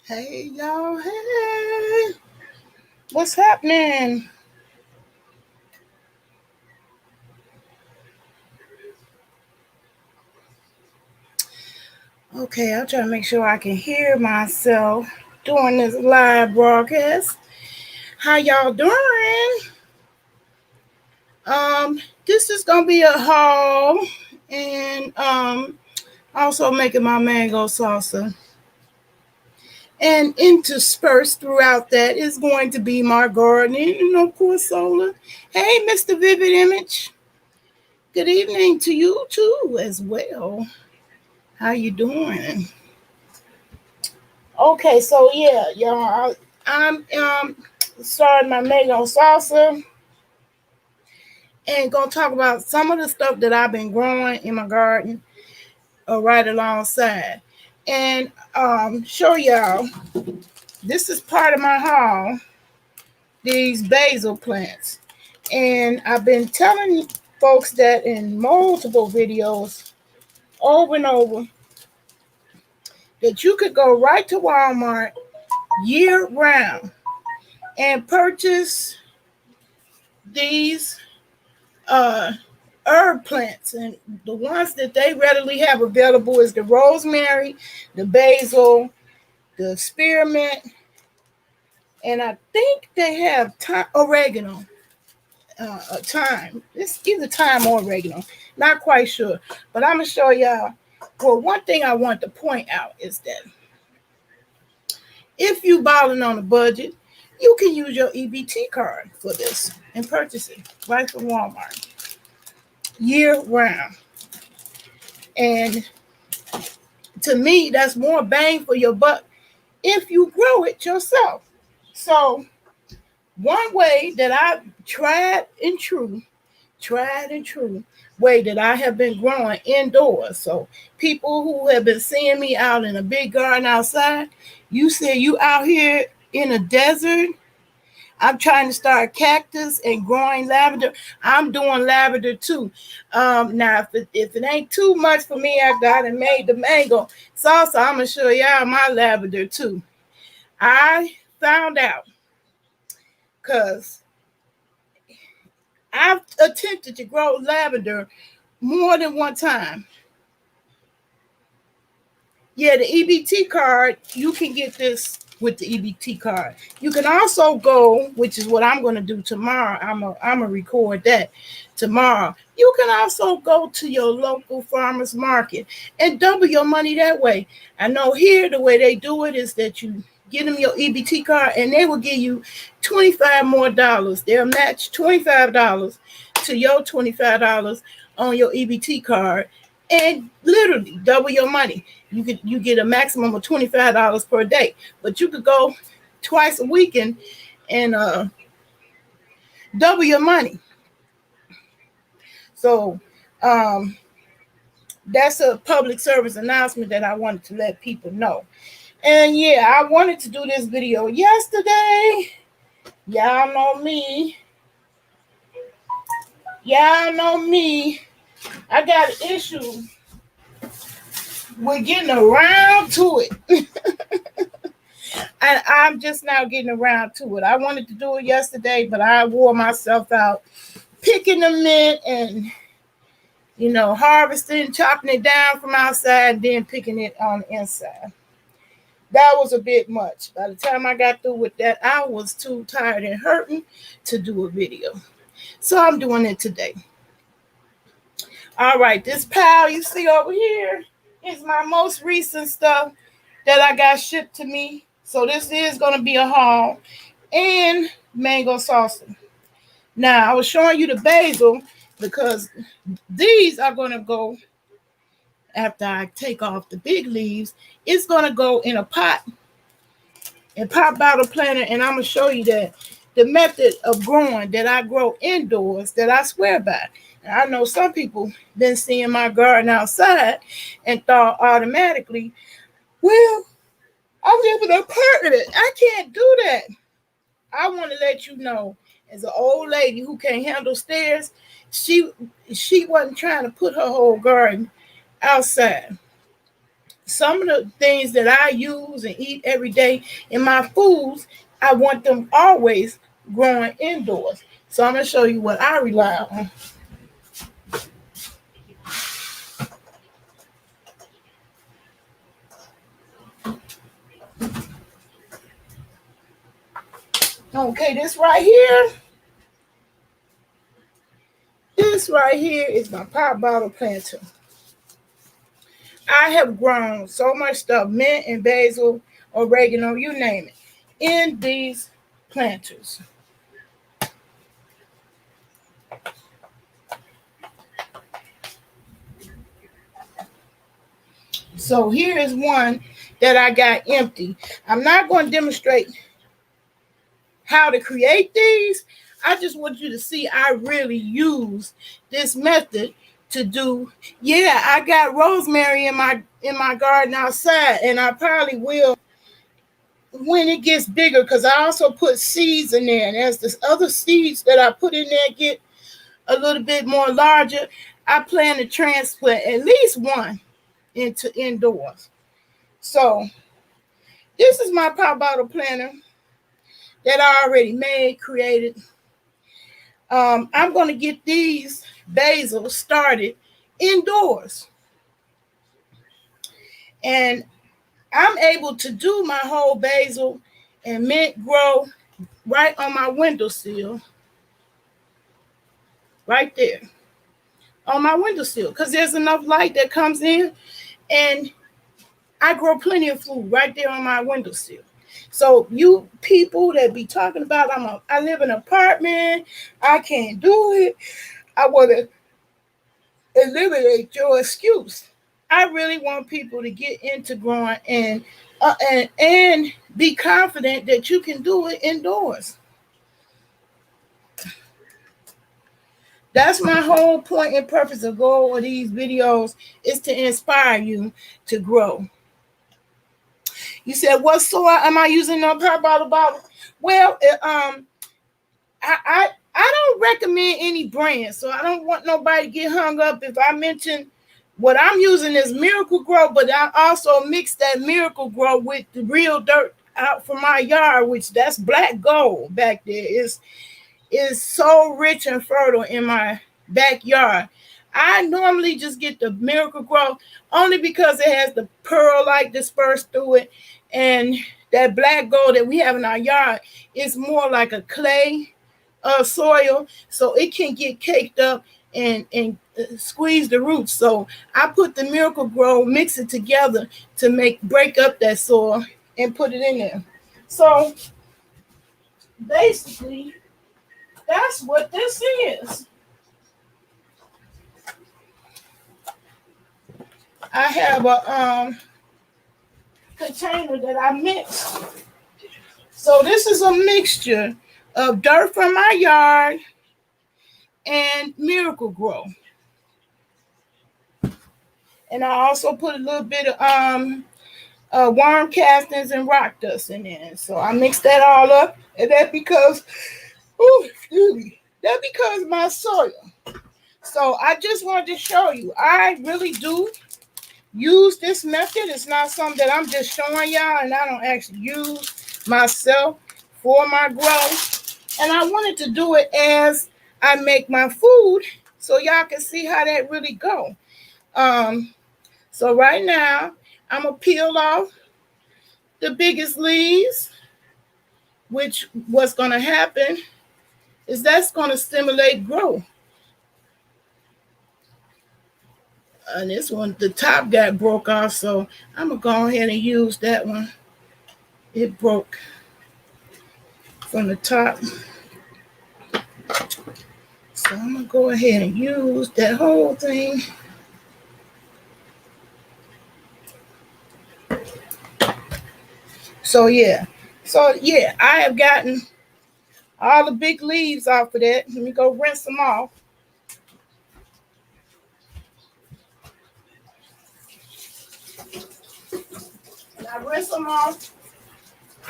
Hey y'all, hey, what's happening? Okay, I'll try to make sure I can hear myself during this live broadcast. How y'all doing? This is gonna be a haul and also making my mango salsa. And interspersed throughout that is going to be my gardening and of course solar. Hey, Mr. Vivid Image. Good evening to you too as well. How you doing? Okay, so yeah, y'all, I'm starting my mango salsa and gonna talk about some of the stuff that I've been growing in my garden right alongside, and show y'all. This is part of my haul. These basil plants, and I've been telling folks that in multiple videos over and over that you could go right to Walmart year round and purchase these uh, herb plants, and the ones that they readily have available is the rosemary, the basil, the spearmint, and I think they have oregano. Thyme. It's either thyme or oregano. Not quite sure, but I'm gonna show y'all. Well, one thing I want to point out is that if you balling on a budget, you can use your EBT card for this and purchase it right from Walmart year round. And to me, that's more bang for your buck if you grow it yourself. So, one way that I tried and true way that I have been growing indoors. So, people who have been seeing me out in a big garden outside, you say you out here in a desert. I'm trying to start cactus and growing lavender. I'm doing lavender too. Now, if it ain't too much for me, I got and made the mango salsa. I'm gonna show y'all my lavender too. I found out because I've attempted to grow lavender more than one time. Yeah, the EBT card, you can get this with the EBT card. You can also go, which is what I'm going to do tomorrow. I'm going to record that tomorrow. You can also go to your local farmer's market and double your money that way. I know here the way they do it is that you get them your EBT card and they will give you $25 more. They'll match $25 to your $25 on your EBT card and literally double your money. You get a maximum of $25 per day, but you could go twice a week and double your money. So that's a public service announcement that I wanted to let people know. And yeah, I wanted to do this video yesterday. Y'all know me. Y'all know me. I got an issue with getting around to it. And I'm just now getting around to it. I wanted to do it yesterday, but I wore myself out picking the mint and, harvesting, chopping it down from outside, and then picking it on the inside. That was a bit much. By the time I got through with that, I was too tired and hurting to do a video. So I'm doing it today. All right, this pile you see over here is my most recent stuff that I got shipped to me. So this is going to be a haul and mango salsa. Now, I was showing you the basil because these are going to go after I take off the big leaves. It's going to go in a pot and pop bottle planter, and I'm going to show you that the method of growing that I grow indoors that I swear by. And I know some people been seeing my garden outside and thought automatically, well, I live in an apartment. I can't do that. I want to let you know, as an old lady who can't handle stairs, she wasn't trying to put her whole garden outside. some of the things that I use and eat every day in my foods, I want them always growing indoors. So I'm going to show you what I rely on. Okay, this right here is my pop bottle planter. I have grown so much stuff, mint and basil, oregano, you name it, in these planters. So here is one that I got empty. I'm not going to demonstrate how to create these. I just want you to see I really use this method to do. Yeah, I got rosemary in my garden outside, and I probably will when it gets bigger, because I also put seeds in there, and as the other seeds that I put in there get a little bit more larger, I plan to transplant at least one into indoors. So this is my pop bottle planter that I already made, created. I'm going to get these basil started indoors. And I'm able to do my whole basil and mint grow right on my windowsill. Right there. On my windowsill. Because there's enough light that comes in. And I grow plenty of food right there on my windowsill. So you people that be talking about I live in an apartment, I can't do it, I want to eliminate your excuse. I really want people to get into growing and be confident that you can do it indoors. That's my whole point and purpose of goal of these videos, is to inspire you to grow. You said, what soil am I using on pop bottle? Well, I don't recommend any brand, so I don't want nobody to get hung up if I mention what I'm using is Miracle Grow, but I also mix that Miracle Grow with the real dirt out from my yard, which that's black gold back there. Is so rich and fertile in my backyard. I normally just get the Miracle Grow only because it has the perlite dispersed through it, and that black gold that we have in our yard is more like a clay soil, so it can get caked up and squeeze the roots. So I put the Miracle Grow, mix it together to break up that soil and put it in there. So basically, that's what this is. I have a container that I mixed. So this is a mixture of dirt from my yard and Miracle Grow. And I also put a little bit of worm castings and rock dust in there. So I mixed that all up, and that's because my soil. So I just wanted to show you, I really do use this method. It's not something that I'm just showing y'all, and I don't actually use myself for my growth. And I wanted to do it as I make my food, so y'all can see how that really go. So right now, I'm going to peel off the biggest leaves, which what's going to happen is that's going to stimulate growth. And this one, the top got broke off, so I'm going to go ahead and use that one. It broke from the top. So I'm going to go ahead and use that whole thing. So yeah, I have gotten all the big leaves off of that. Let me go rinse them off. And I rinse them off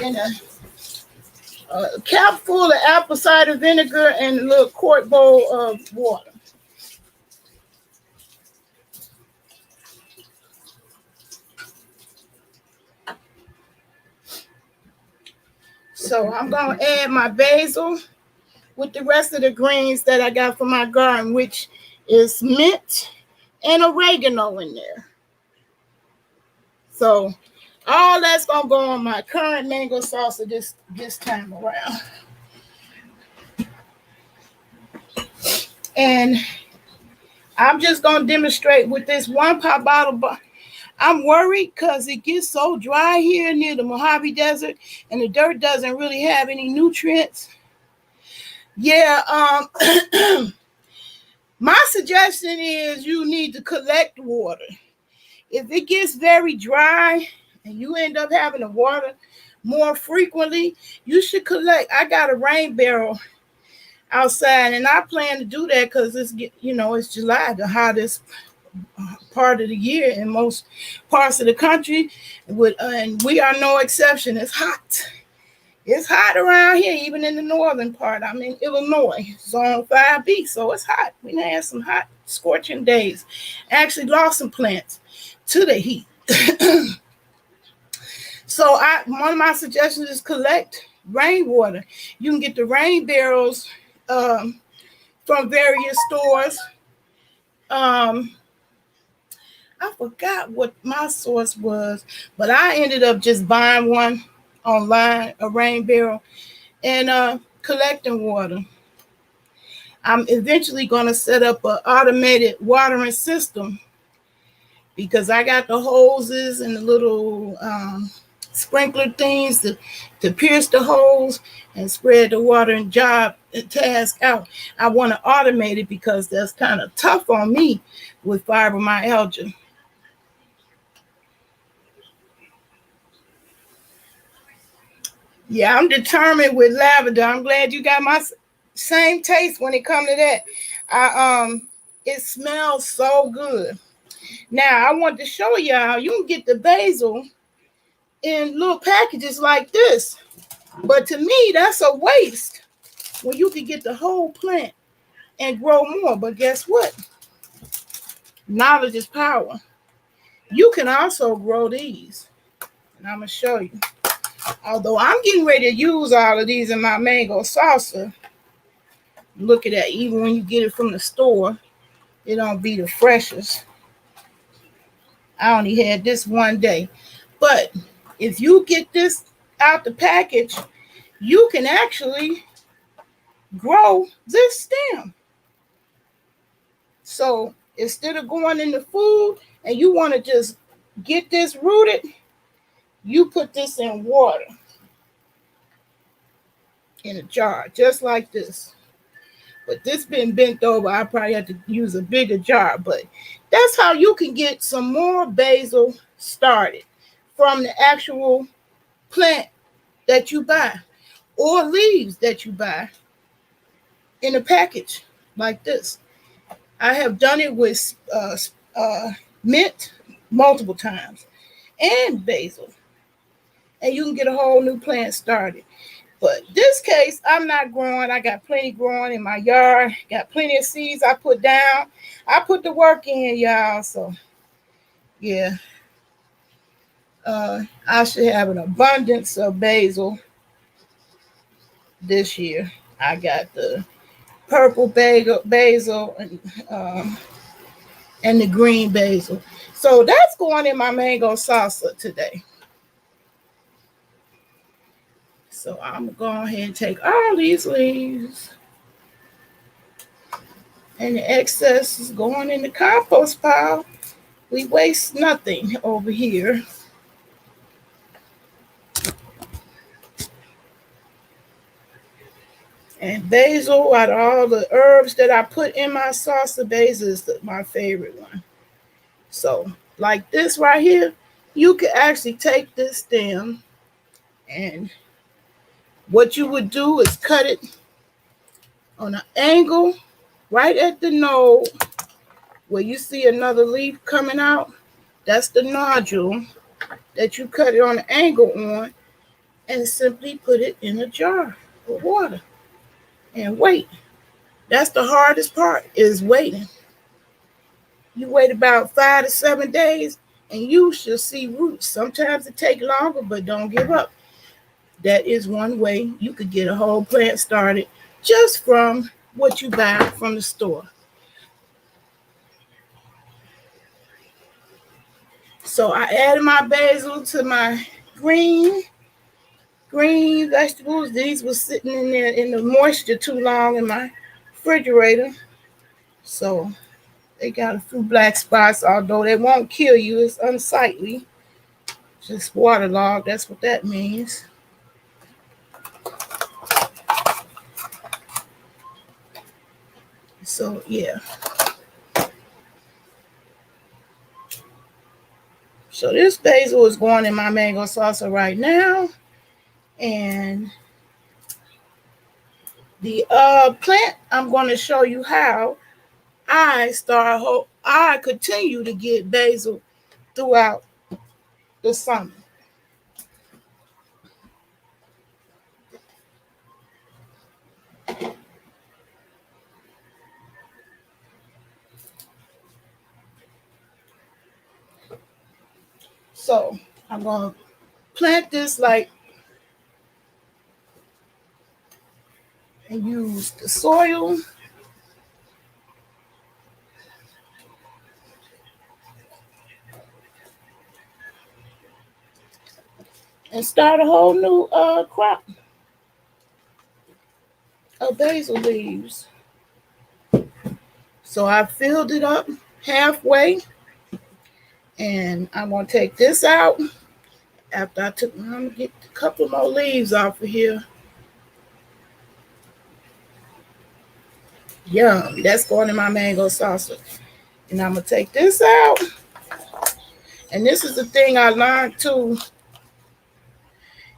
in a cap full of apple cider vinegar and a little quart bowl of water. So I'm going to add my basil with the rest of the greens that I got from my garden, which is mint and oregano in there. So all that's going to go on my current mango salsa this time around. And I'm just going to demonstrate with this 1 pop bottle. I'm worried because it gets so dry here near the Mojave Desert, and the dirt doesn't really have any nutrients. Yeah, my suggestion is you need to collect water. If it gets very dry and you end up having to water more frequently, you should collect. I got a rain barrel outside, and I plan to do that because it's July, the hottest part of the year in most parts of the country, and we are no exception. It's hot. It's hot around here, even in the northern part. I'm in Illinois, zone 5B, so it's hot. We had some hot, scorching days. Actually lost some plants to the heat. So one of my suggestions is collect rainwater. You can get the rain barrels from various stores. I forgot what my source was, but I ended up just buying one online, a rain barrel, and collecting water. I'm eventually going to set up an automated watering system because I got the hoses and the little sprinkler things to pierce the holes and spread the water and task out. I want to automate it because that's kind of tough on me with fibromyalgia. Yeah, I'm determined with lavender. I'm glad you got my same taste when it comes to that. It smells so good. Now I want to show y'all you can get the basil in little packages like this, but to me that's a waste when you can get the whole plant and grow more. But guess what? Knowledge is power. You can also grow these, and I'm gonna show you. Although I'm getting ready to use all of these in my mango salsa. Look at that. Even when you get it from the store, it don't be the freshest. I only had this one day. But if you get this out the package, you can actually grow this stem. So instead of going in the food and you want to just get this rooted, you put this in water in a jar, just like this. But this been bent over. I probably have to use a bigger jar. But that's how you can get some more basil started from the actual plant that you buy or leaves that you buy in a package like this. I have done it with mint multiple times and basil. And you can get a whole new plant started. But this case, I'm not growing. I got plenty growing in my yard. Got plenty of seeds I put down. I put the work in, y'all. So, yeah. I should have an abundance of basil this year. I got the purple basil and the green basil. So that's going in my mango salsa today. So I'm going to go ahead and take all these leaves. And the excess is going in the compost pile. We waste nothing over here. And basil, out of all the herbs that I put in my salsa, basil is my favorite one. So, like this right here, you could actually take this stem, and what you would do is cut it on an angle right at the node where you see another leaf coming out. That's the nodule that you cut it on an angle on, and simply put it in a jar with water and wait. That's the hardest part, is waiting. You wait about 5 to 7 days and you should see roots. Sometimes it takes longer, but don't give up. That is one way you could get a whole plant started just from what you buy from the store. So I added my basil to my green vegetables. These were sitting in there in the moisture too long in my refrigerator. So they got a few black spots, although they won't kill you. It's unsightly. Just waterlogged. That's what that means. So yeah. So this basil is going in my mango salsa right now. And the plant, I'm going to show you how I continue to get basil throughout the summer. So I'm going to plant this and use the soil. And start a whole new crop of basil leaves. So I filled it up halfway, and I'm gonna take this out. I'm gonna get a couple more leaves off of here. Yum, that's going in my mango salsa. And I'm gonna take this out. And this is the thing I learned too.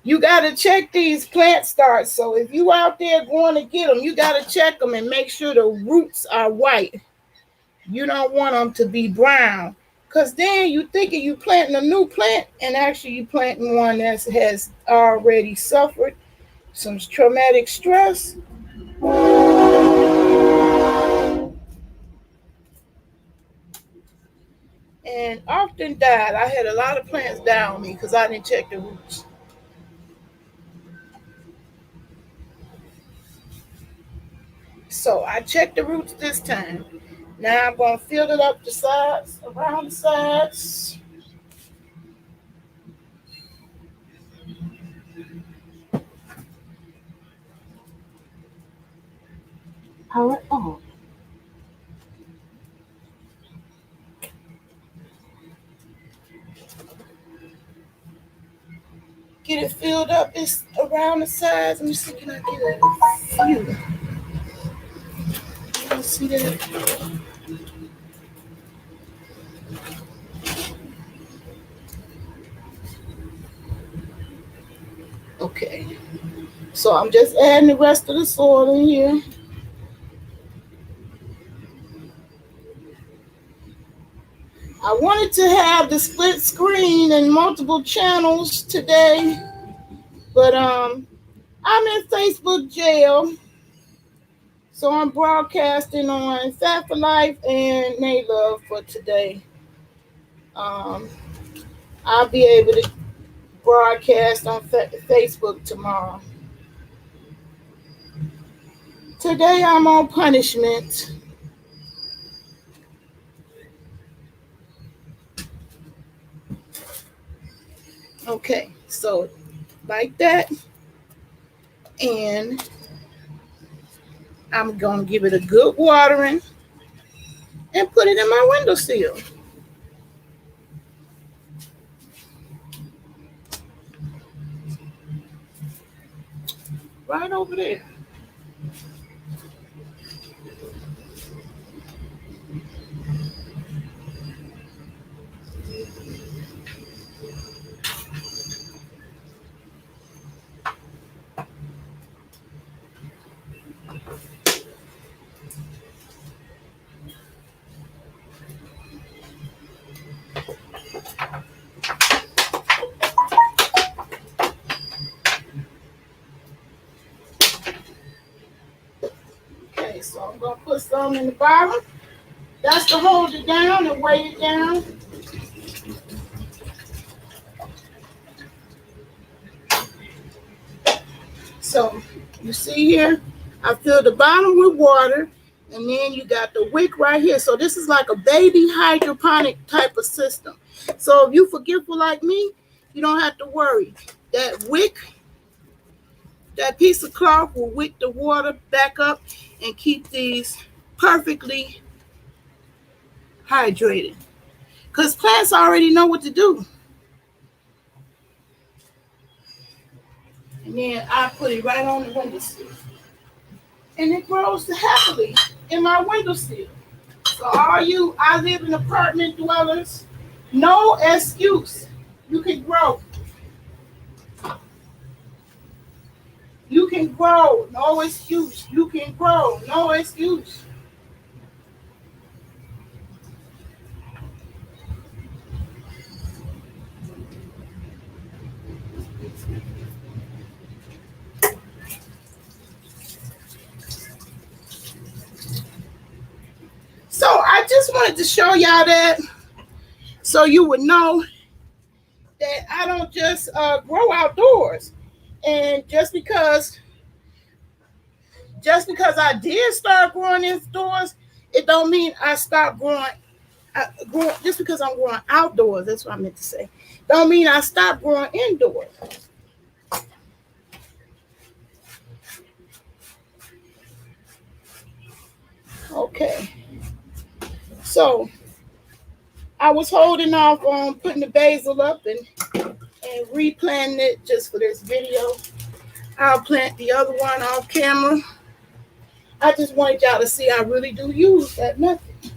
You gotta check these plant starts. So if you out there going to get them, you gotta check them and make sure the roots are white. You don't want them to be brown, because then you thinking you planting a new plant, and actually you planting one that has already suffered some traumatic stress. And often died. I had a lot of plants die on me because I didn't check the roots. So I checked the roots this time. Now I'm going to fill it up the sides, around the sides. Power on. Get it filled up. It's around the sides. Let me see, can I get a few? You see that? Okay. So I'm just adding the rest of the soil in here. I wanted to have the split screen and multiple channels today, but I'm in Facebook jail. So I'm broadcasting on Fat for Life and Nay Love for today. I'll be able to broadcast on Facebook tomorrow. Today I'm on punishment. Okay, so like that. And I'm going to give it a good watering and put it in my windowsill. Right over there. Okay, so I'm going to put some in the bottom. That's to hold it down and weigh it down. So you see here, I fill the bottom with water, and then you got the wick right here. So this is like a baby hydroponic type of system. So if you forgetful like me, you don't have to worry. That wick, that piece of cloth will wick the water back up and keep these perfectly hydrated. Because plants already know what to do. And then I put it right on the windowsill. And it grows happily in my windowsill. So all you I live in apartment dwellers, no excuse. You can grow. You can grow. No excuse. You can grow. No excuse. So I just wanted to show y'all that so you would know that I don't just grow outdoors. And just because I did start growing indoors, it don't mean I stopped growing. Just because I'm growing outdoors, that's what I meant to say. Don't mean I stopped growing indoors. Okay. So I was holding off on putting the basil up and replanting it just for this video. I'll plant the other one off camera. I just wanted y'all to see I really do use that method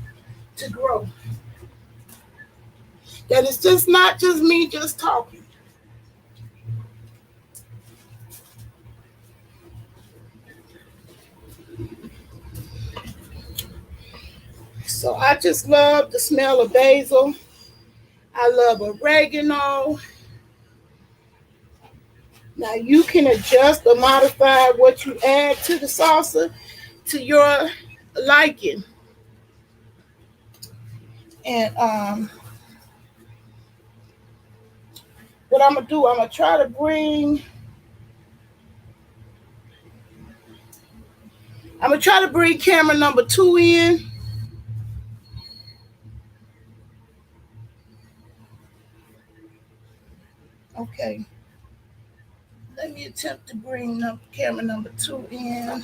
to grow. That it's just not just me just talking. So I just love the smell of basil. I love oregano. Now you can adjust or modify what you add to the salsa to your liking. And what I'm gonna do, I'm gonna try to bring camera number 2 in. Okay. Let me attempt to bring camera number 2 in.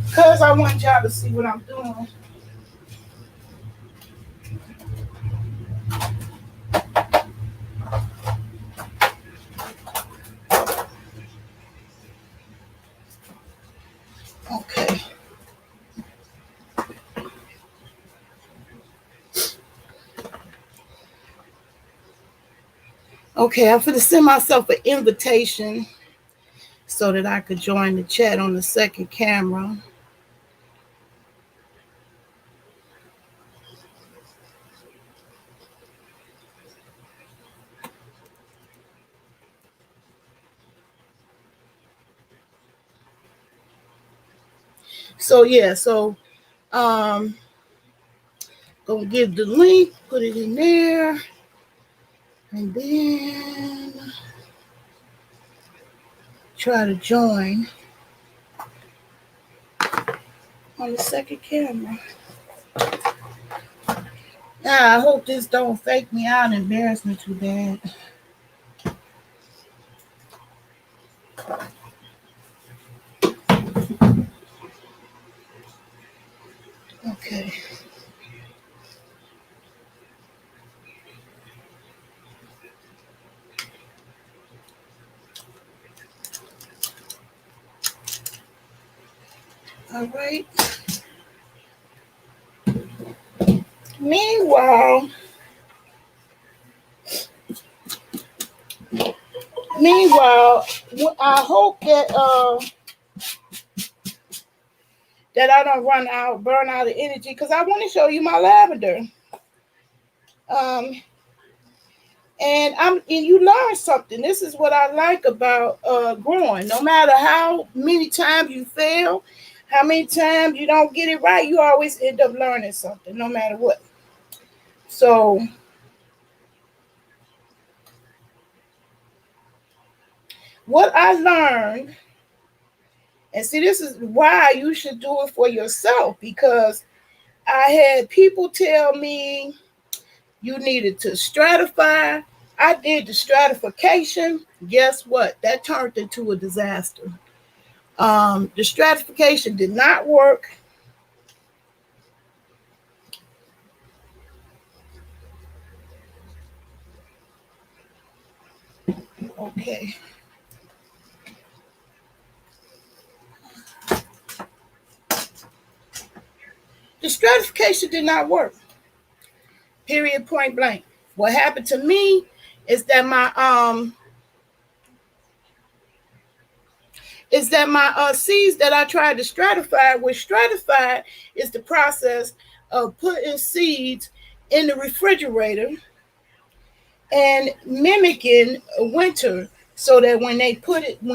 Because I want y'all to see what I'm doing. Okay. Okay, I'm going to send myself an invitation so that I could join the chat on the second camera. So yeah, gonna give the link, put it in there, and then try to join on the second camera. Now I hope this don't fake me out and embarrass me too bad. Okay. All right. Meanwhile, I hope that I don't burn out of energy, because I want to show you my lavender. And you learn something. This is what I like about growing. No matter how many times you fail, How many times you don't get it right, you always end up learning something, no matter what. So what I learned, and see, this is why you should do it for yourself, because I had people tell me you needed to stratify. I did the stratification. Guess what? That turned into a disaster. The stratification did not work. Okay. The stratification did not work. Period, point blank. What happened to me is that my seeds that I tried to stratify, which stratified is the process of putting seeds in the refrigerator and mimicking a winter, so that when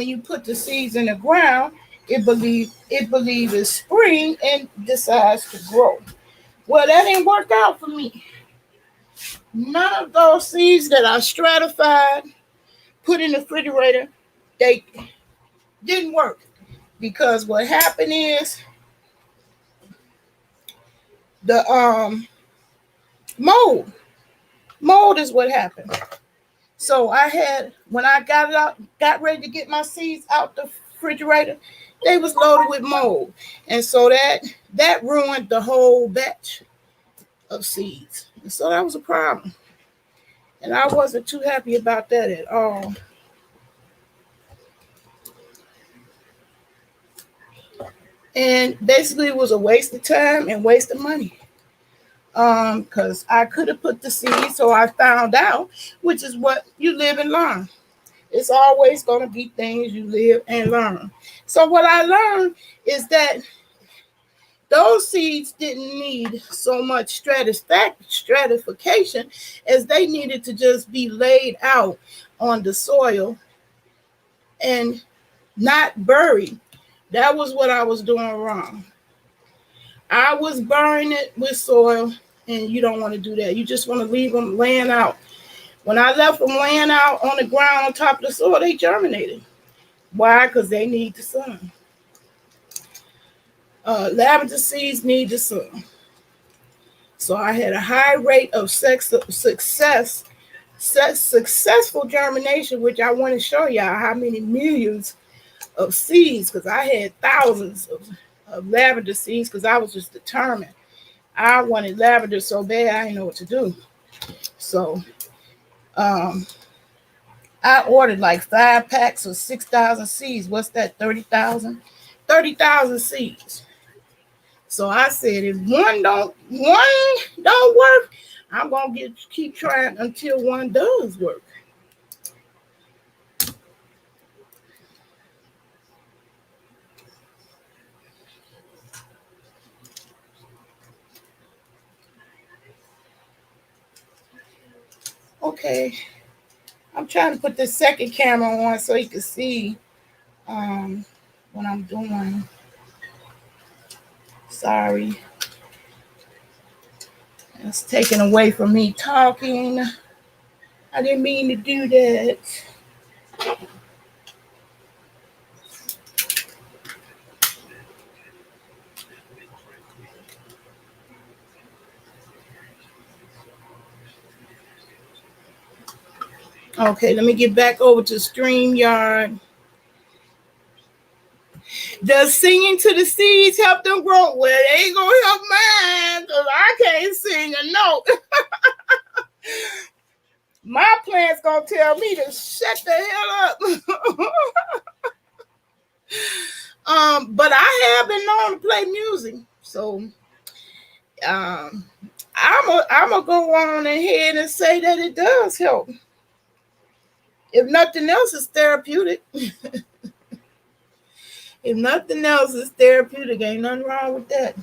you put the seeds in the ground, it believes it's spring and decides to grow. Well, that didn't work out for me. None of those seeds that I stratified, put in the refrigerator, they didn't work, because what happened is the mold. Mold is what happened. So I had, when I got ready to get my seeds out the refrigerator, they was loaded with mold, and so that ruined the whole batch of seeds. And so that was a problem, and I wasn't too happy about that at all. And basically, it was a waste of time and waste of money. Because I could have put the seeds, so I found out, which is what you live and learn. It's always going to be things you live and learn. So what I learned is that those seeds didn't need so much stratification as they needed to just be laid out on the soil and not buried. That was what I was doing wrong. I was burying it with soil, and you don't want to do that. You just want to leave them laying out. When I left them laying out on the ground on top of the soil, they germinated. Why? Because they need the sun. Lavender seeds need the sun. So I had a high rate of successful germination, which I want to show y'all how many millions of seeds, because I had thousands of lavender seeds, because I was just determined. I wanted lavender so bad I didn't know what to do. So I ordered like 5 packs of 6,000 seeds. What's that? 30,000? 30,000 seeds. So I said, if one don't work, I'm gonna keep trying until one does work. Okay, I'm trying to put the second camera on so you can see what I'm doing. Sorry, it's taken away from me talking. I didn't mean to do that. Okay, let me get back over to StreamYard. Does singing to the seeds help them grow? Well, they ain't gonna help mine, because I can't sing a note. My plant's gonna tell me to shut the hell up. But I have been known to play music, so um, I'm gonna go on ahead and say that it does help. If nothing else, it's therapeutic. If nothing else, it's therapeutic. Ain't nothing wrong with that.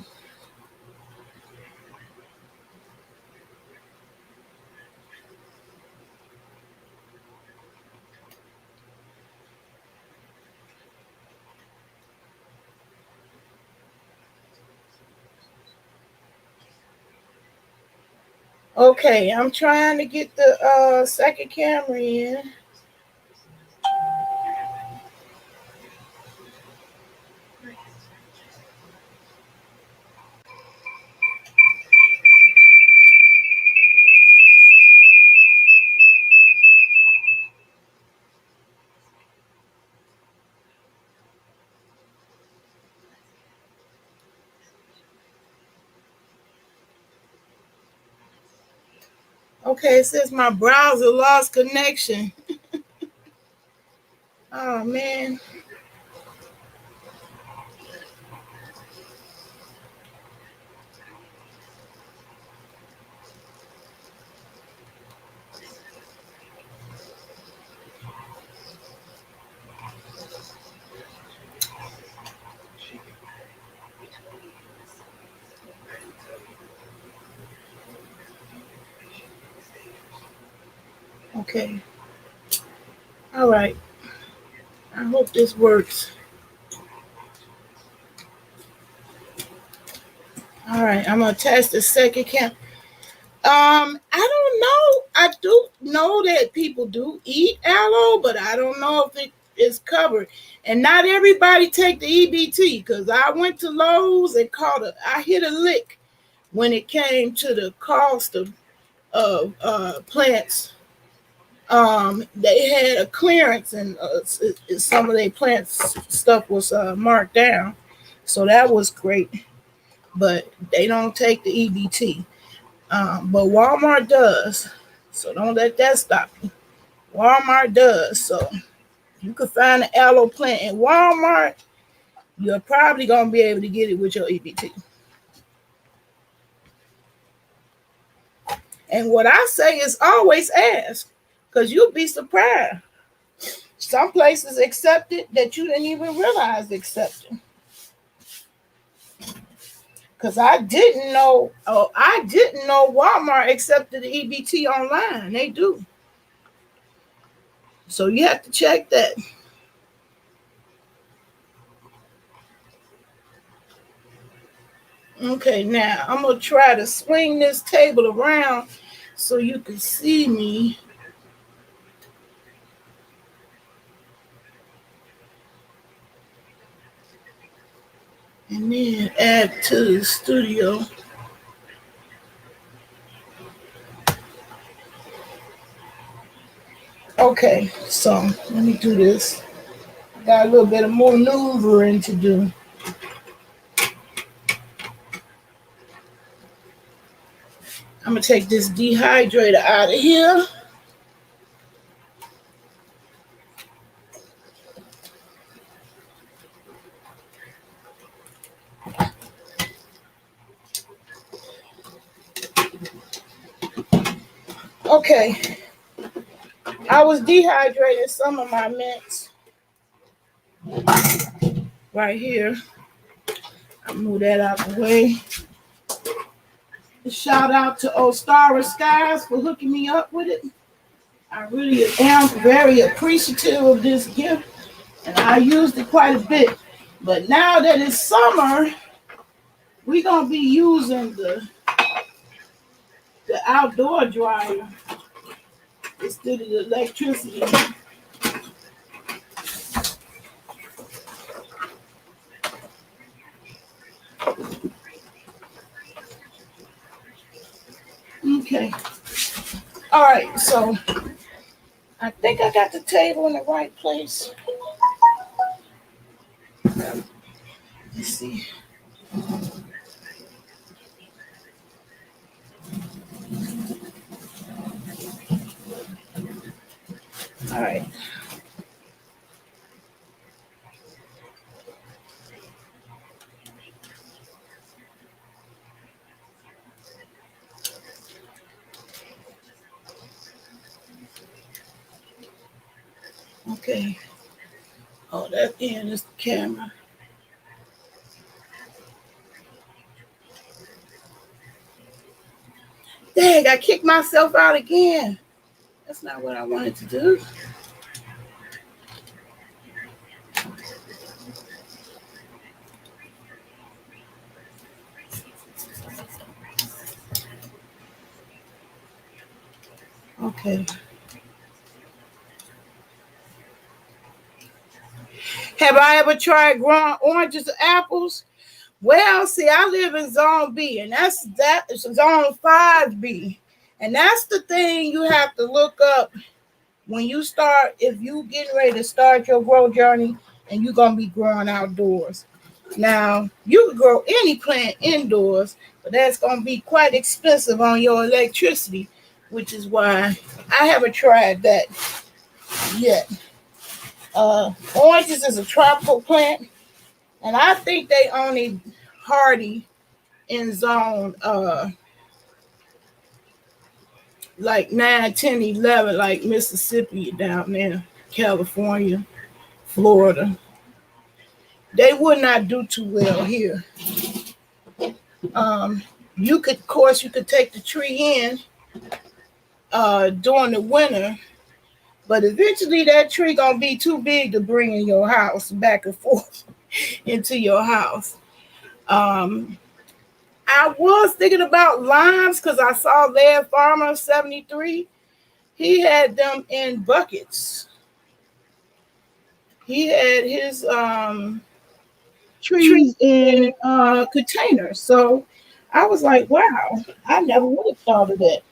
Okay, I'm trying to get the second camera in. Okay, it says my browser lost connection. Oh man. Okay. All right. I hope this works. All right, I'm gonna test the second camera. I don't know. I do know that people do eat aloe, but I don't know if it is covered. And not everybody take the EBT because I went to Lowe's and I hit a lick when it came to the cost of plants. They had a clearance and some of their plants stuff was marked down, so that was great. But they don't take the EBT. But Walmart does. So don't let that stop you. Walmart does. So you can find an aloe plant in Walmart. You're probably going to be able to get it with your EBT. And what I say is always ask because you'll be surprised. Some places accept it that you didn't even realize accepted. Because I didn't know Walmart accepted the EBT online. They do. So you have to check that. Okay, now I'm going to try to swing this table around so you can see me. And then add to the studio. Okay, so let me do this. Got a little bit of more maneuvering to do. I'm going to take this dehydrator out of here. Okay, I was dehydrating some of my mints right here. I'll move that out the way. Shout out to Ostara Skies for hooking me up with it. I really am very appreciative of this gift, and I used it quite a bit. But now that it's summer, we're gonna be using the outdoor dryer instead of the electricity. Okay. All right. So I think I got the table in the right place. Let's see. All right. Okay. Oh, that end is the camera. Dang, I kicked myself out again. That's not what I wanted to do. Okay. Have I ever tried growing oranges or apples? Well, see, I live in Zone B, and that's Zone 5B. And that's the thing you have to look up when you start, if you getting ready to start your grow journey and you're gonna be growing outdoors. Now, you can grow any plant indoors, but that's gonna be quite expensive on your electricity, which is why I haven't tried that yet. Oranges is a tropical plant, and I think they only hardy in zone like 9, 10, 11, like Mississippi down there, California, Florida. They would not do too well here. You could, of course, you could take the tree in during the winter, but eventually that tree gonna be too big to bring in your house back and forth into your house. I was thinking about limes because I saw Led Farmer 73. He had them in buckets. He had his trees in containers. So I was like, wow, I never would have thought of that.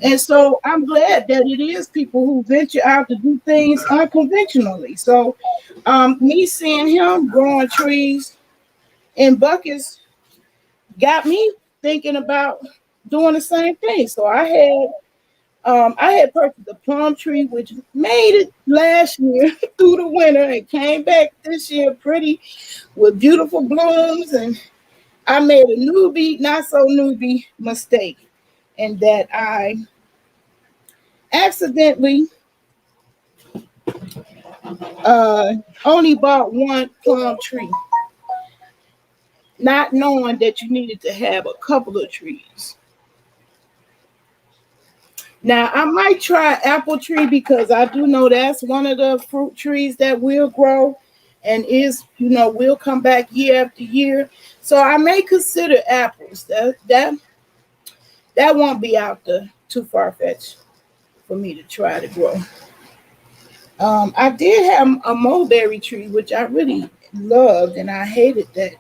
And so I'm glad that it is people who venture out to do things unconventionally. So me seeing him growing trees in buckets got me thinking about doing the same thing. So I had purchased a plum tree, which made it last year through the winter and came back this year pretty with beautiful blooms. And I made a newbie, not so newbie mistake in that I accidentally only bought one plum tree, not knowing that you needed to have a couple of trees. Now I might try apple tree because I do know that's one of the fruit trees that will grow and is, will come back year after year. So I may consider apples. That won't be out there too far fetched for me to try to grow. I did have a mulberry tree, which I really loved, and I hated that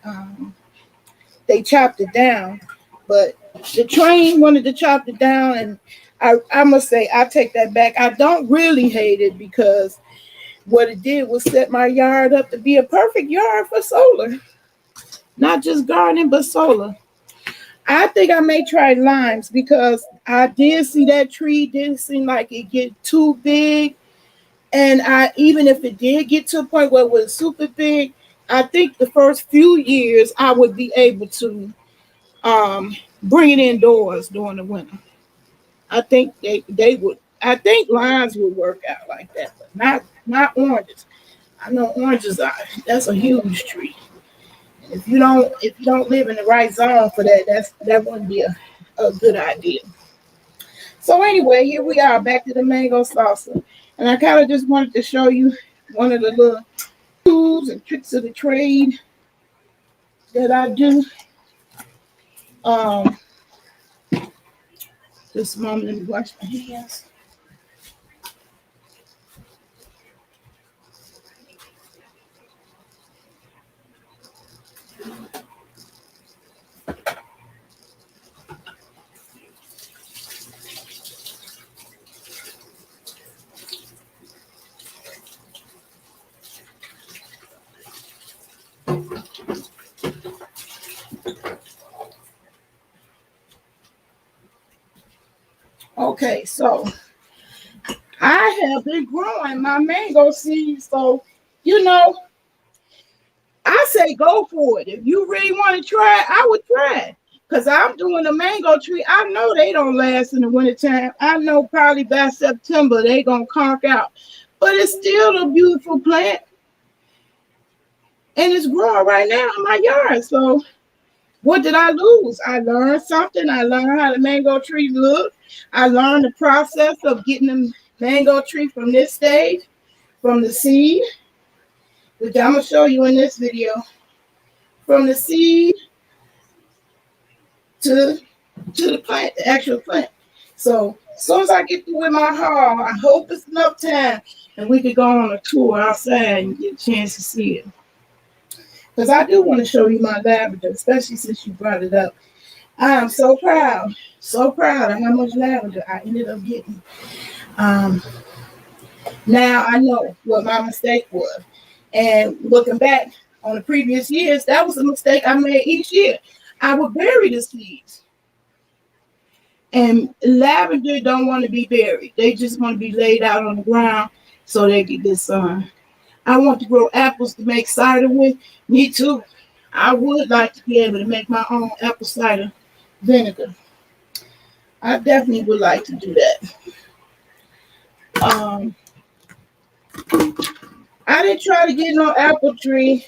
they chopped it down. But the train wanted to chop it down, and I must say, I take that back. I don't really hate it because what it did was set my yard up to be a perfect yard for solar, not just gardening, but solar. I think I may try limes because I did see that tree didn't seem like it get too big. And I, even if it did get to a point where it was super big, I think the first few years I would be able to bring it indoors during the winter. I think they would. I think limes would work out like that, but not oranges. I know oranges are, that's a huge tree. And if you don't live in the right zone for that wouldn't be a good idea. So anyway, here we are back to the mango salsa. And I kind of just wanted to show you one of the little tools and tricks of the trade that I do. Um, this moment, let me wash my hands. Okay, so I have been growing my mango seeds. So, you know, I say go for it. If you really want to try it, I would try it. Because I'm doing a mango tree. I know they don't last in the wintertime. I know probably by September they going to conk out. But it's still a beautiful plant. And it's growing right now in my yard. So what did I lose? I learned something. I learned how the mango tree look. I learned the process of getting the mango tree from this stage, from the seed, which I'm going to show you in this video. From the seed to the plant, the actual plant. So As soon as I get through with my haul, I hope it's enough time and we could go on a tour outside and get a chance to see it. Because I do want to show you my lavender, especially since you brought it up. I am so proud of how much lavender I ended up getting. Um, Now I know what my mistake was. And looking back on the previous years, that was a mistake I made each year. I would bury the seeds. And lavender don't want to be buried. They just want to be laid out on the ground so they get good sun. I want to grow apples to make cider with. Me too. I would like to be able to make my own apple cider vinegar. I definitely would like to do that. Um, I didn't try to get no apple tree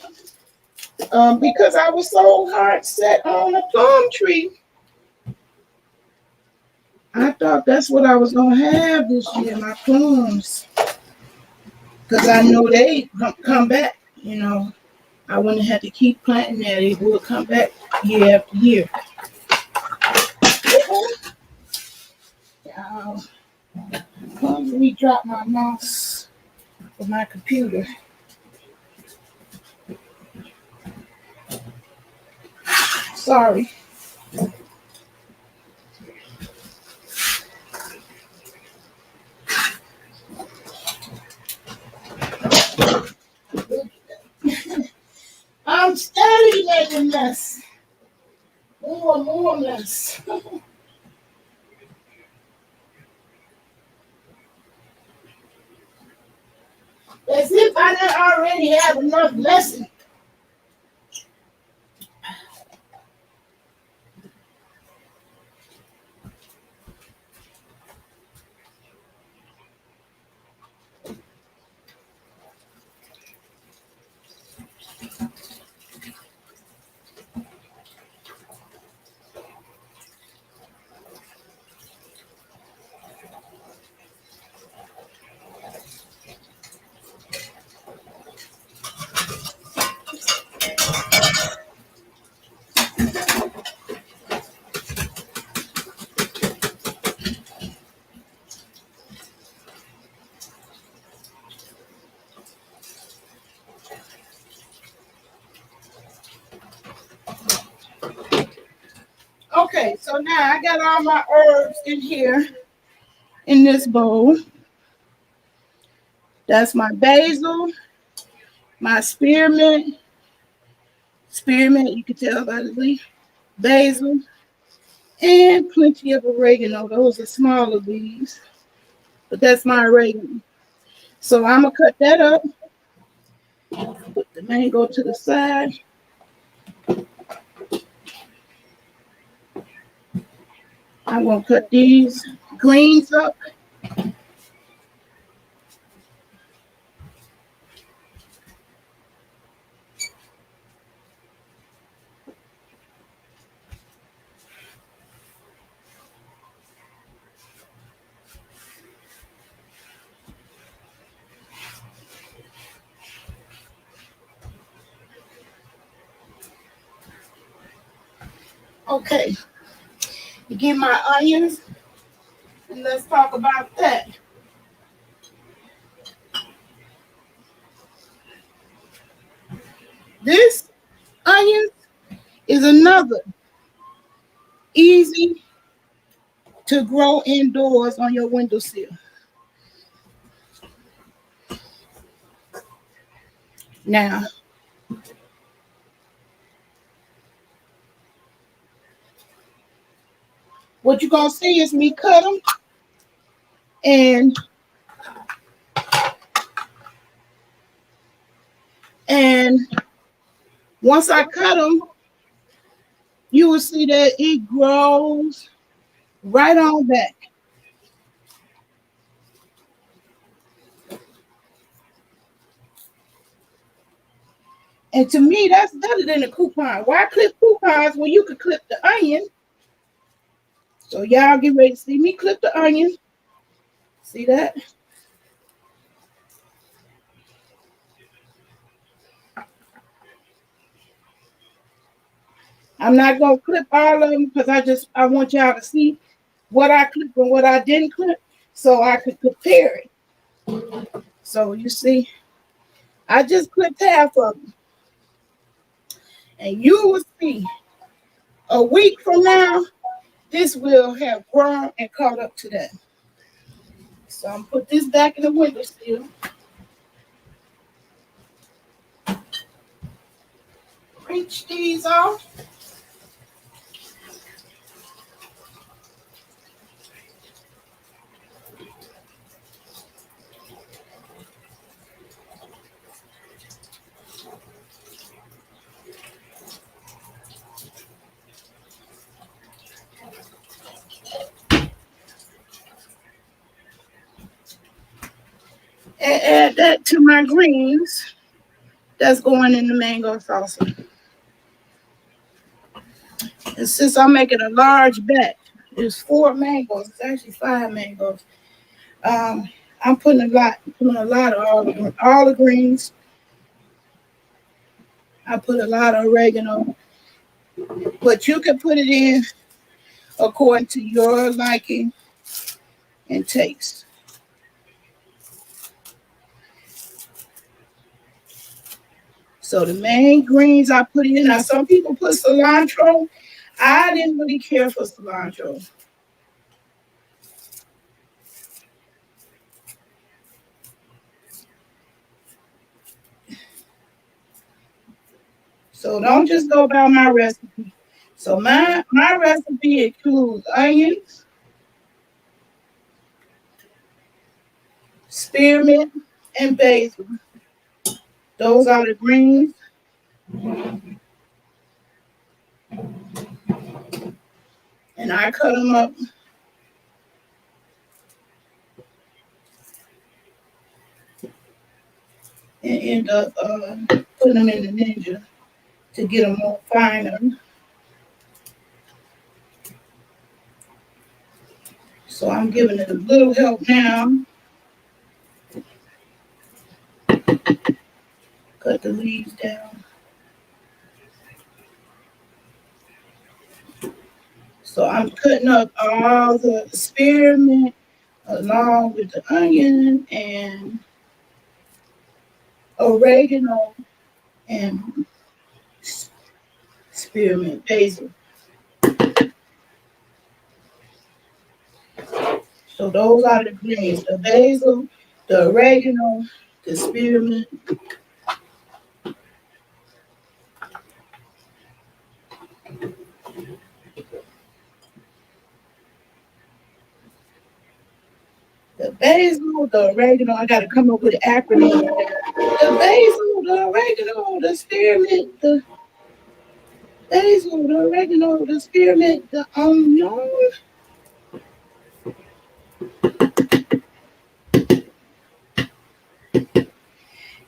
because I was so hard set on a plum tree. I thought that's what I was gonna have this year, my plums, because I know they come back. You know, I wouldn't have to keep planting that; they would come back year after year. Let me drop my mouse for my computer. Sorry. I'm steady making mess. More mess. As if I didn't already have enough lesson. Okay, so now I got all my herbs in here in this bowl. That's my basil, my spearmint, you can tell by the leaf, basil, and plenty of oregano. Those are smaller leaves, but that's my oregano. So I'm gonna cut that up, put the mango to the side. I'm gonna cut these greens up. Okay, you get my onions, and let's talk about that. This onion is another easy to grow indoors on your windowsill. Now, what you're gonna see is me cut them, and and once I cut them, you will see that it grows right on back. And to me, that's better than a coupon. Why clip coupons when you could clip the onion? So y'all get ready to see me clip the onion. See that? I'm not gonna clip all of them because I want y'all to see. what I clipped and what I didn't clip so I could compare it. So you see, I just clipped half of them. And you will see a week from now, this will have grown and caught up to that. So I'm gonna put this back in the window sill. Wrench these off. And add that to my greens that's going in the mango salsa. And since I'm making a large batch, there's 4 mangoes. It's actually 5 mangoes. I'm putting a lot of all the greens. I put a lot of oregano, but you can put it in according to your liking and taste. So the main greens I put in. Now some people put cilantro. I didn't really care for cilantro. So don't just go by my recipe. So my recipe includes onions, spearmint, and basil. Those are the greens. And I cut them up and end up putting them in the ninja to get them more finer. So I'm giving it a little help now. Cut the leaves down. So I'm cutting up all the spearmint along with the onion and oregano and spearmint basil. So those are the greens: the basil, the oregano, the spearmint. The basil, the oregano, I got to come up with an acronym. The basil, the oregano, the spearmint, the basil, the oregano, the spearmint, the onion.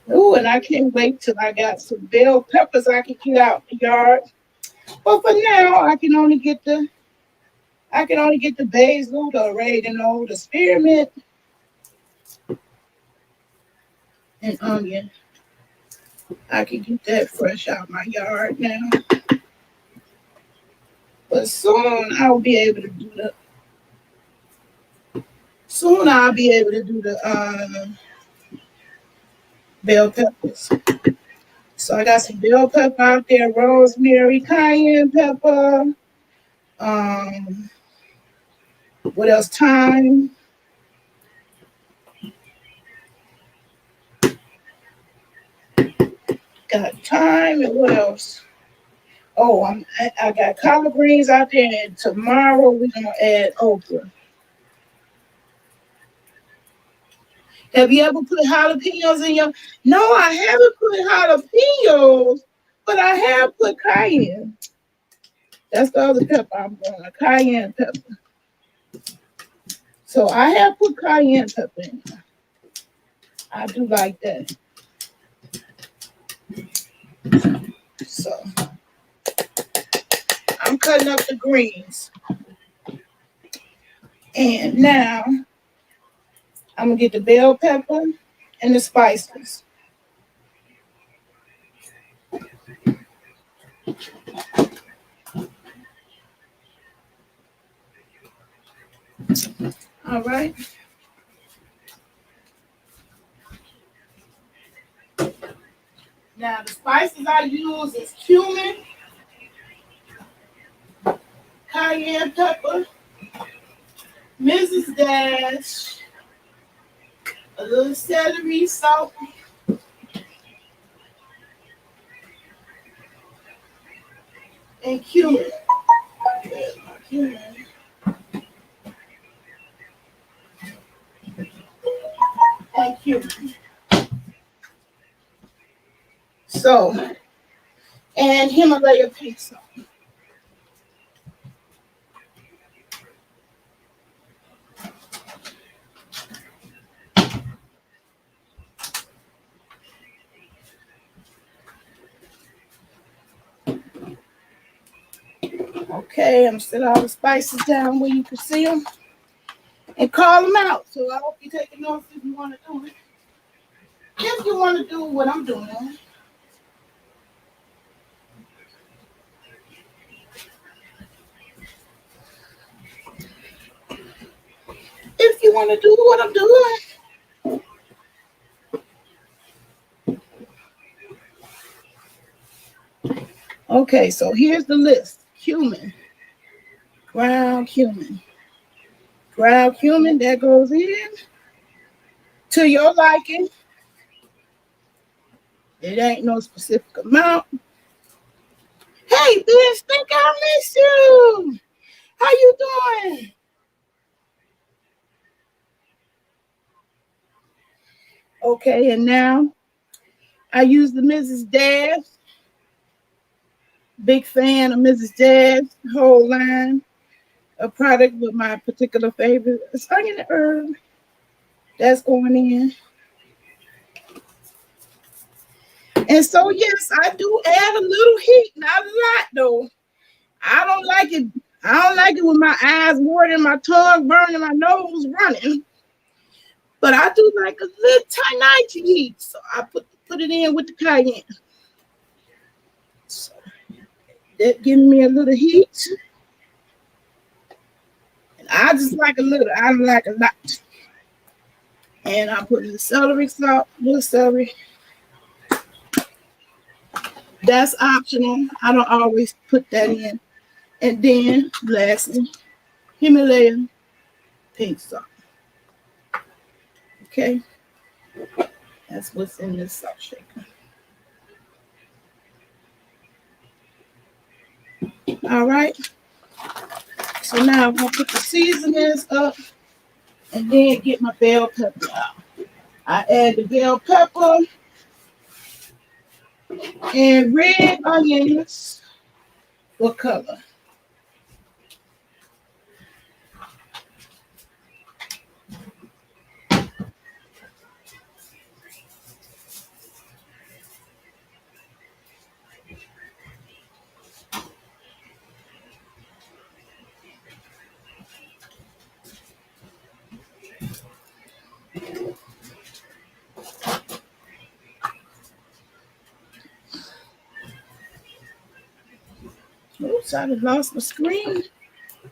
Oh, and I can't wait till I got some bell peppers I can get out the yard. But for now, I can only get the basil, the oregano, the spearmint, and onion. I can get that fresh out my yard now. But soon I'll be able to do the bell peppers. So I got some bell pepper out there, rosemary, cayenne pepper. Um, what else? Thyme. Got thyme and what else? Oh, I got collard greens out there, and tomorrow we're gonna add okra. Have you ever put jalapenos in your? No, I haven't put jalapenos, but I have put cayenne. That's the other pepper I'm going, a cayenne pepper. So I have put cayenne pepper in. I do like that. So I'm cutting up the greens. And now I'm gonna get the bell pepper and the spices. All right. Now the spices I use is cumin, cayenne pepper, Mrs. Dash, a little celery, salt, and cumin. There's my cumin. And cumin. So, and Himalaya pink salt. Okay, I'm setting all the spices down where you can see them and call them out. So I hope you take notes if you want to do it. If you want to do what I'm doing, if you want to do what I'm doing. Okay, so here's the list. Cumin, ground cumin. Ground cumin, that goes in to your liking. It ain't no specific amount. Hey, bitch, think I miss you. How you doing? Okay, and now I use the Mrs. Dash. Big fan of Mrs. Dash, whole line. A product with my particular favorite is onion and herb. That's going in. And so, yes, I do add a little heat, not a lot though. I don't like it. I don't like it with my eyes watering, my tongue burning, my nose running. But I do like a little tiny heat. So I put it in with the cayenne. So that gives me a little heat. And I just like a little. I don't like a lot. And I put the celery salt, little celery. That's optional. I don't always put that in. And then, lastly, Himalayan pink salt. Okay, that's what's in this salt shaker. All right. So now I'm gonna put the seasonings up, and then get my bell pepper out. I add the bell pepper and red onions for color. Oops, I just lost my screen.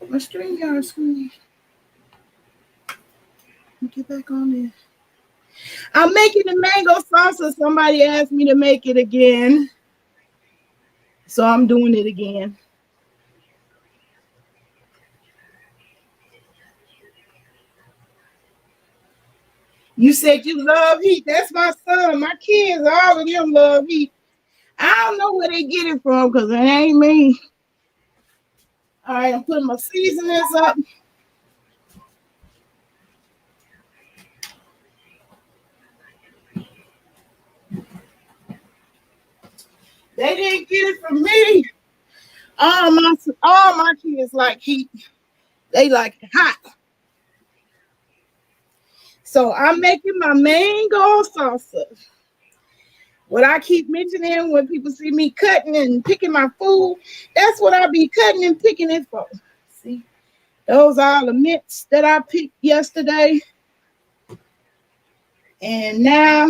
My StreamYard screen. Let me get back on there. I'm making the mango salsa. Somebody asked me to make it again. So I'm doing it again. You said you love heat. That's my son. My kids, all of them love heat. I don't know where they get it from because it ain't me. All right, I'm putting my seasonings up. They didn't get it from me. All my kids like heat. They like it hot. So I'm making my mango salsa. What I keep mentioning when people see me cutting and picking my food, that's what I be cutting and picking it for. See, those are the mints that I picked yesterday. And now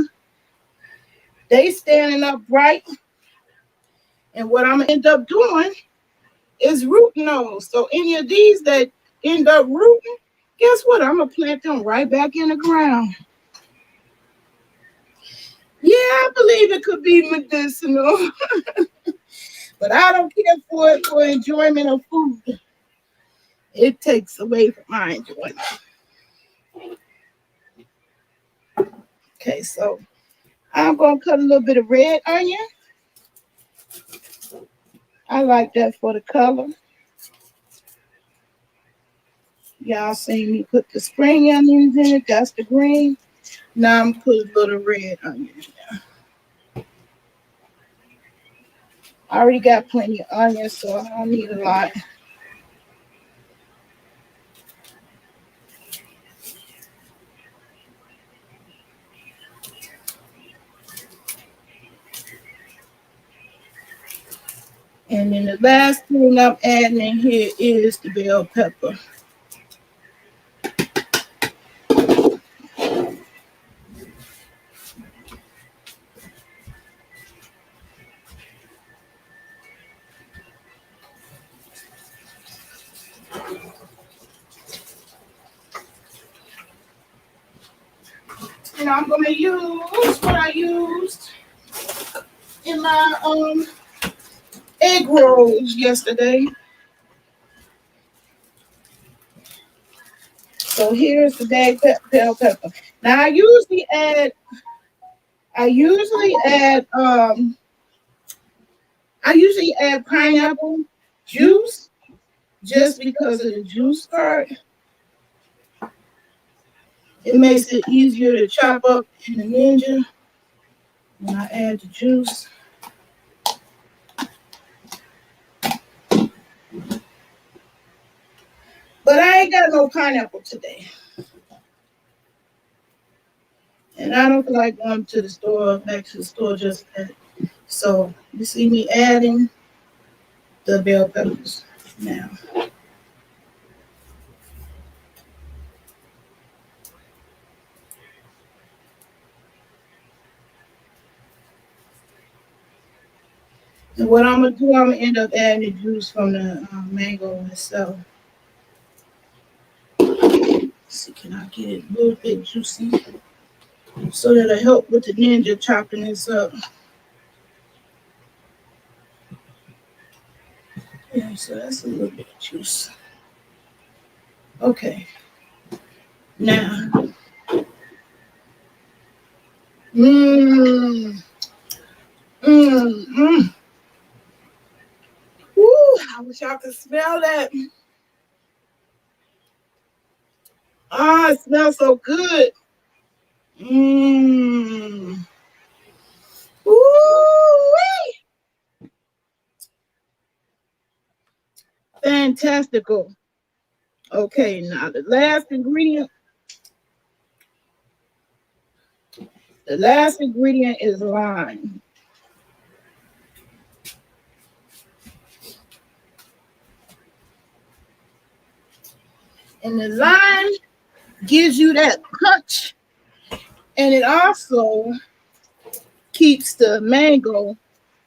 they standing up right. And what I'm gonna end up doing is rooting those. So any of these that end up rooting Guess what? I'm going to plant them right back in the ground. Yeah, I believe it could be medicinal. But I don't care for it for enjoyment of food. It takes away from my enjoyment. Okay, so I'm going to cut a little bit of red onion. I like that for the color. Y'all seen me put the spring onions in it. That's the green. Now I'm putting a little red onion in there. I already got plenty of onions, so I don't need a lot. And then the last thing I'm adding in here is the bell pepper. And I'm going to use what I used in my egg rolls yesterday. So here's the bell pepper. Now I usually add pineapple juice just because of the juice part. It makes it easier to chop up in the Ninja when I add the juice. But I ain't got no pineapple today. And I don't feel like going to the store, back to the store just yet. So you see me adding the bell peppers now. And what I'm going to do, I'm going to end up adding the juice from the mango itself. Let's see, can I get it a little bit juicy? So that'll help with the Ninja chopping this up. Yeah, so that's a little bit of juice. Okay. Now. Mmm. Mmm. Woo, I wish y'all could smell that. Ah, it smells so good. Mmm. Ooh-wee. Fantastical. Okay, now the last ingredient. The last ingredient is lime. And the lime gives you that punch. And it also keeps the mango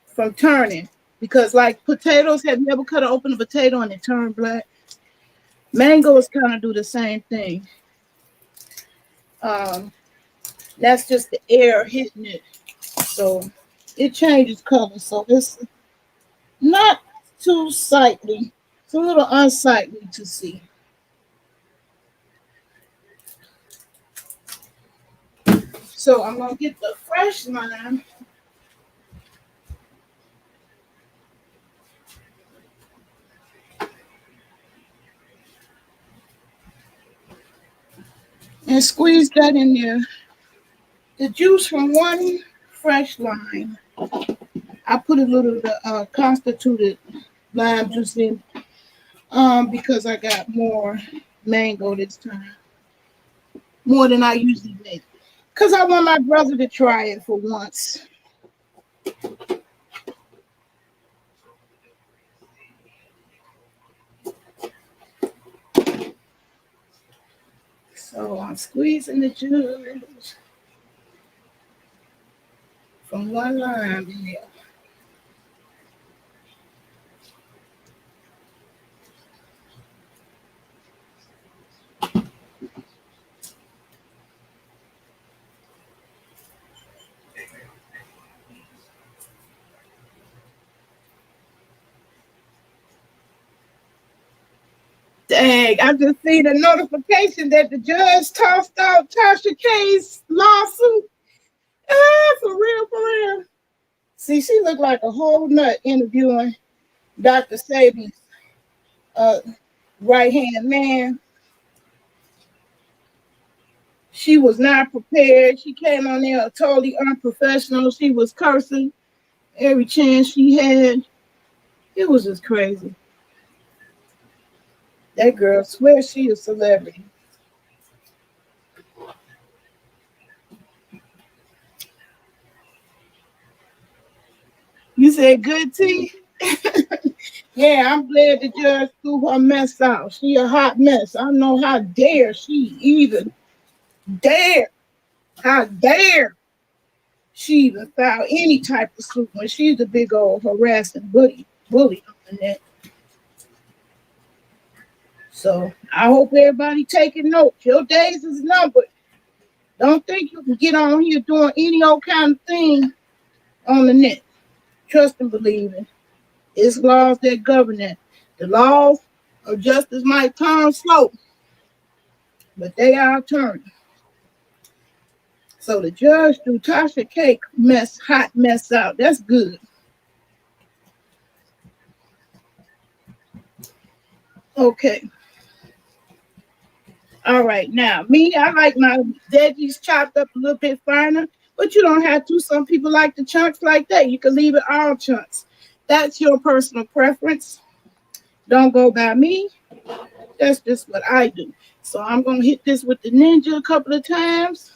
from turning. Because like potatoes, have you ever cut open a potato and it turn black? Mangoes kind of do the same thing. That's just the air hitting it. So it changes color. So it's not too sightly. It's a little unsightly to see. So I'm going to get the fresh lime. And squeeze that in there. The juice from one fresh lime. I put a little of the constituted lime juice in because I got more mango this time. More than I usually make. Because I want my brother to try it for once. So I'm squeezing the juice from one lime in there. Dang, I just seen a notification that the judge tossed out Tasha K's lawsuit. Ah, for real, for real. See, she looked like a whole nut interviewing Dr. Sabi's uh, right hand man. She was not prepared. She came on there totally unprofessional. She was cursing every chance she had. It was just crazy. That girl swears she a celebrity. You said good tea? Yeah, I'm glad the judge threw her mess out. She a hot mess. I don't know how dare she even dare. How dare she even file any type of suit when she's a big old harassing bully on the net. So I hope everybody taking notes. Your days is numbered. Don't think you can get on here doing any old kind of thing on the net. Trust and believe it. It's laws that govern it. The laws of justice might turn slow, but they are turning. So the judge threw Tasha Cake hot mess out. That's good. Okay. All right. Now, me, I like my veggies chopped up a little bit finer, but you don't have to. Some people like the chunks like that. You can leave it all chunks. That's your personal preference. Don't go by me. That's just what I do. So I'm going to hit this with the Ninja a couple of times.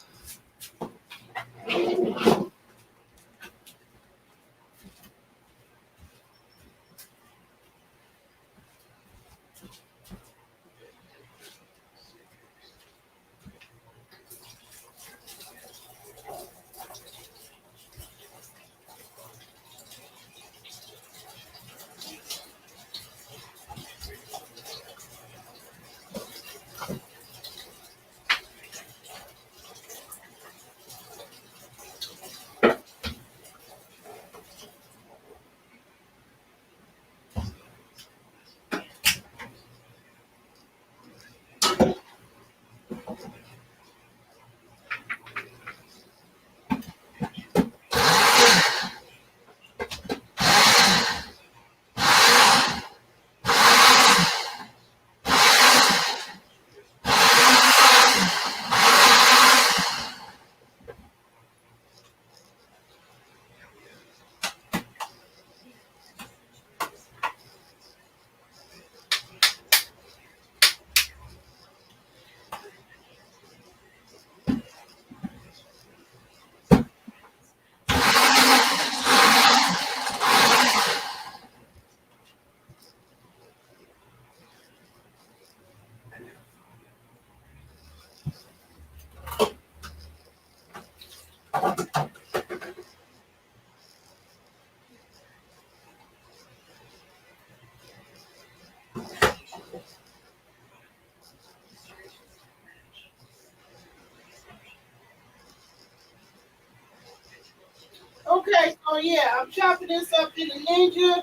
Okay, so yeah, I'm chopping this up in the Ninja.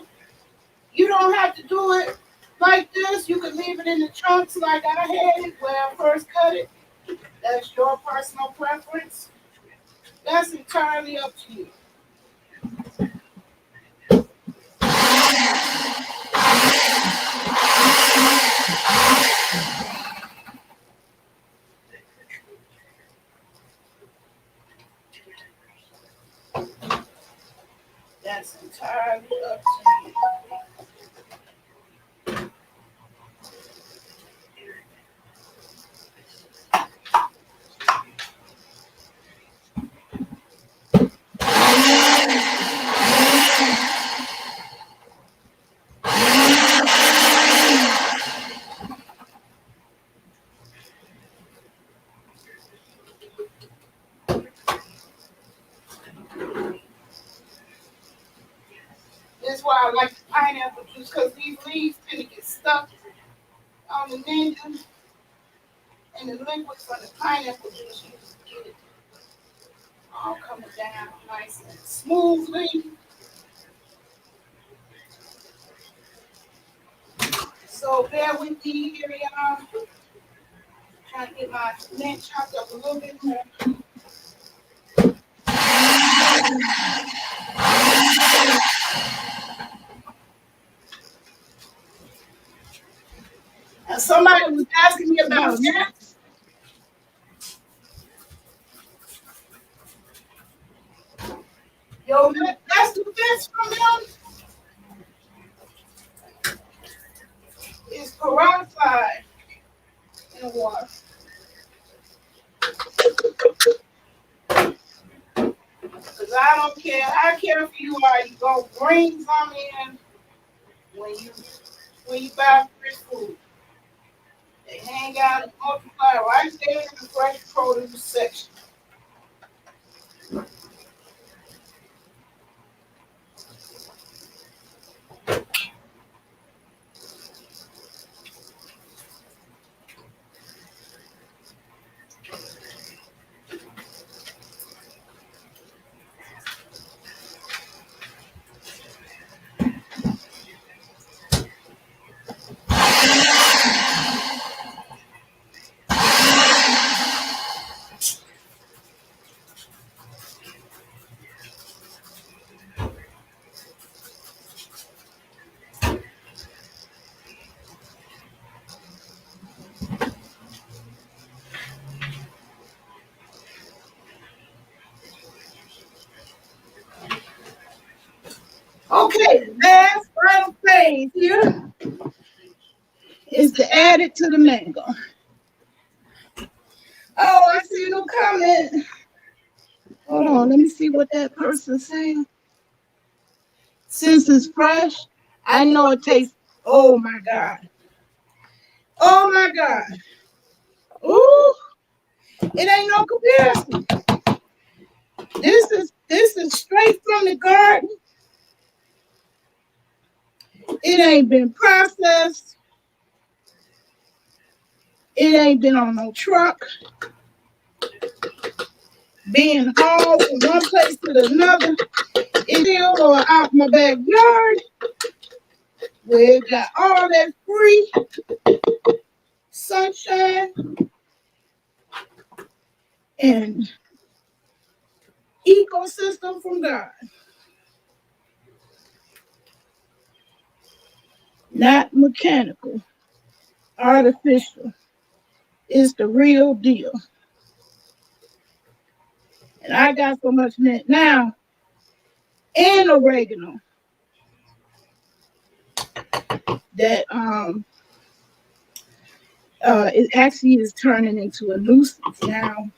You don't have to do it like this. You can leave it in the chunks like I had it where I first cut it. That's your personal preference. That's entirely up to you. That's entirely up to you. That's why I like the pineapple juice because these leaves tend to get stuck on the Ninja and the liquid for the pineapple juice. You just get it all coming down nice and smoothly. So bear with me here, y'all. Trying to get my mint chopped up a little bit more. And somebody was asking me about that. Yo, that's the best from them. It's peroxide in water. Because I don't care how careful you are, you go bring some in when you buy fresh food. They hang out and multiply right there in the fresh produce section. Okay, the last final phase here is to add it to the mango. Oh, I see no comment. Hold on, let me see what that person's saying. Since it's fresh, I know it tastes, oh my God. Oh my God. Ooh, it ain't no comparison. This is straight from the garden. It ain't been processed. It ain't been on no truck. Being hauled from one place to another. It's still or out my backyard where it got all that free sunshine and ecosystem from God. Not mechanical, artificial. It's the real deal. And I got so much mint now and oregano that it actually is turning into a nuisance now.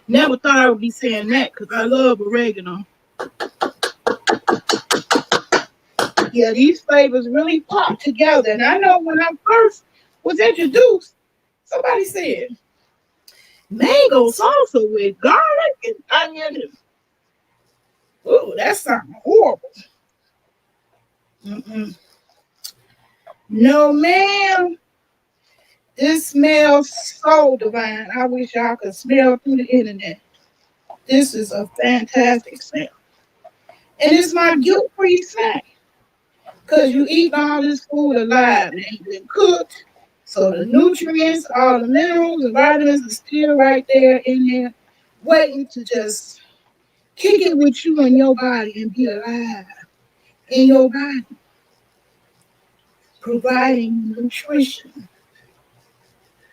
Never thought I would be saying that because I love oregano. Yeah, these flavors really pop together. And I know when I first was introduced, somebody said, mango salsa with garlic and onion. Oh, that sounds horrible. Mm-mm. No, ma'am. This smells so divine. I wish y'all could smell through the internet. This is a fantastic smell. And it's my guilt-free snack. Because you eat all this food alive. It ain't been cooked. So the nutrients, all the minerals and vitamins are still right there in there, waiting to just kick it with you in your body and be alive in your body. Providing nutrition.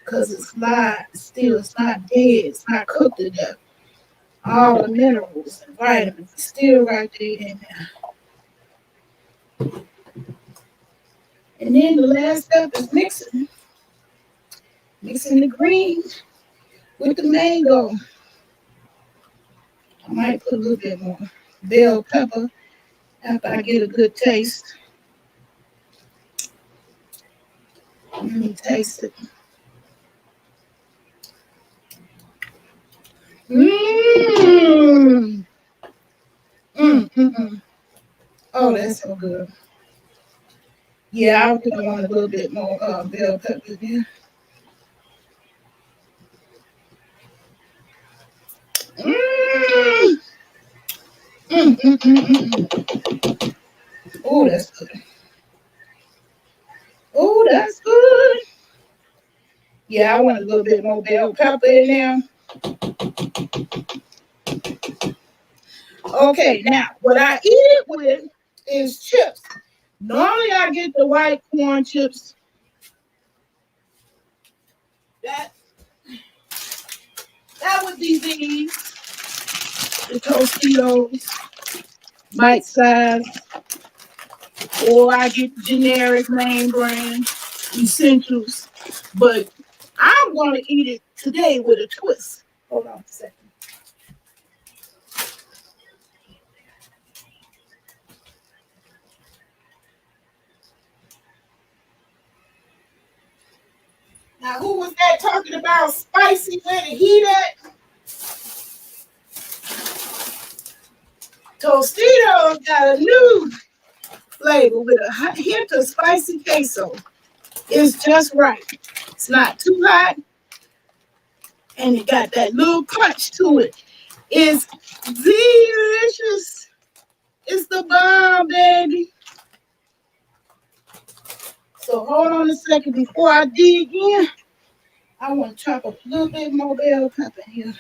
Because it's live, still, it's not dead, it's not cooked to death. All the minerals and vitamins are still right there in there. And then the last step is mixing. Mixing the green with the mango. I might put a little bit more bell pepper after I get a good taste. Let me taste it. Mmm. Oh, that's so good. Yeah, I think I want a little bit more bell pepper there. Oh, that's good. Oh, that's good. Yeah, I want a little bit more bell pepper in there. Okay, now what I eat it with is chips. Normally I get the white corn chips. That would be these, the Tostitos, bite size, or I get the generic name brand essentials. But I'm gonna eat it today with a twist. Hold on a second. Now, who was that talking about spicy where the heat at? Tostitos got a new flavor with a hint of spicy queso. It's just right. It's not too hot, and it got that little punch to it. It's delicious. It's the bomb, baby. So hold on a second before I dig in. I want to chop up a little bit more bell pepper here.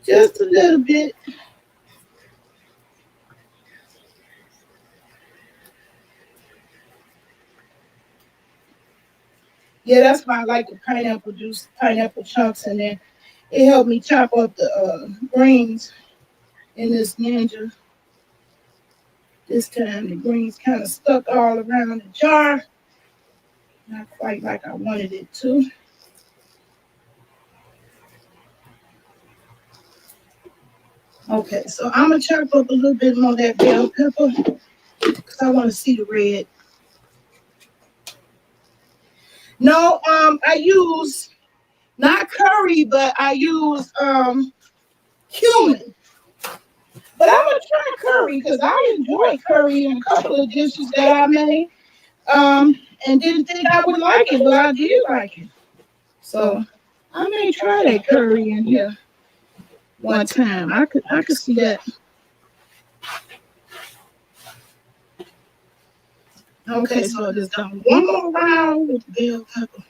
Just a little bit. Yeah, that's why I like the pineapple juice, pineapple chunks in there. It helped me chop up the greens in this ninja. This time the greens kind of stuck all around the jar. Not quite like I wanted it to. Okay, so I'm gonna chop up a little bit more of that bell pepper because I want to see the red. No, I use not curry, but I use cumin. But I'm gonna try curry because I enjoy curry in a couple of dishes that I made. And didn't think I would like it, but I did like it. So I may try that curry in here one time. I could see that. Okay, so I just done one more round with the bell pepper.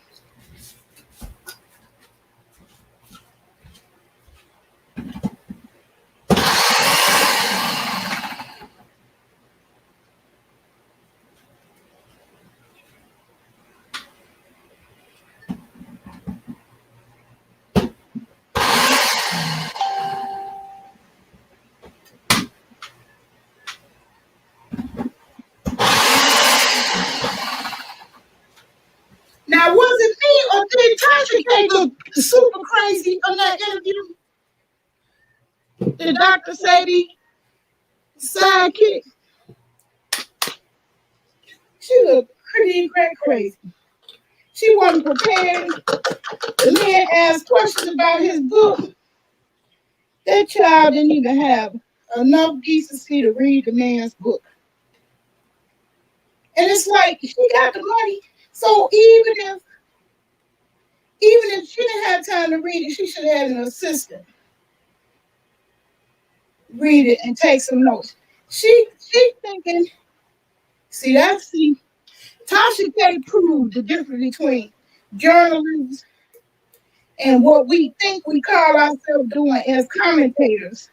Now, was it me or did Tasha K look super crazy on that interview? Did Dr. Sadie sidekick? She looked pretty crazy. She wasn't prepared. The man asked questions about his book. That child didn't even have enough decency to read the man's book. And it's like she got the money. So even if she didn't have time to read it, she should have had an assistant read it and take some notes. She thinking, see, Tasha K proved the difference between journalists and what we think we call ourselves doing as commentators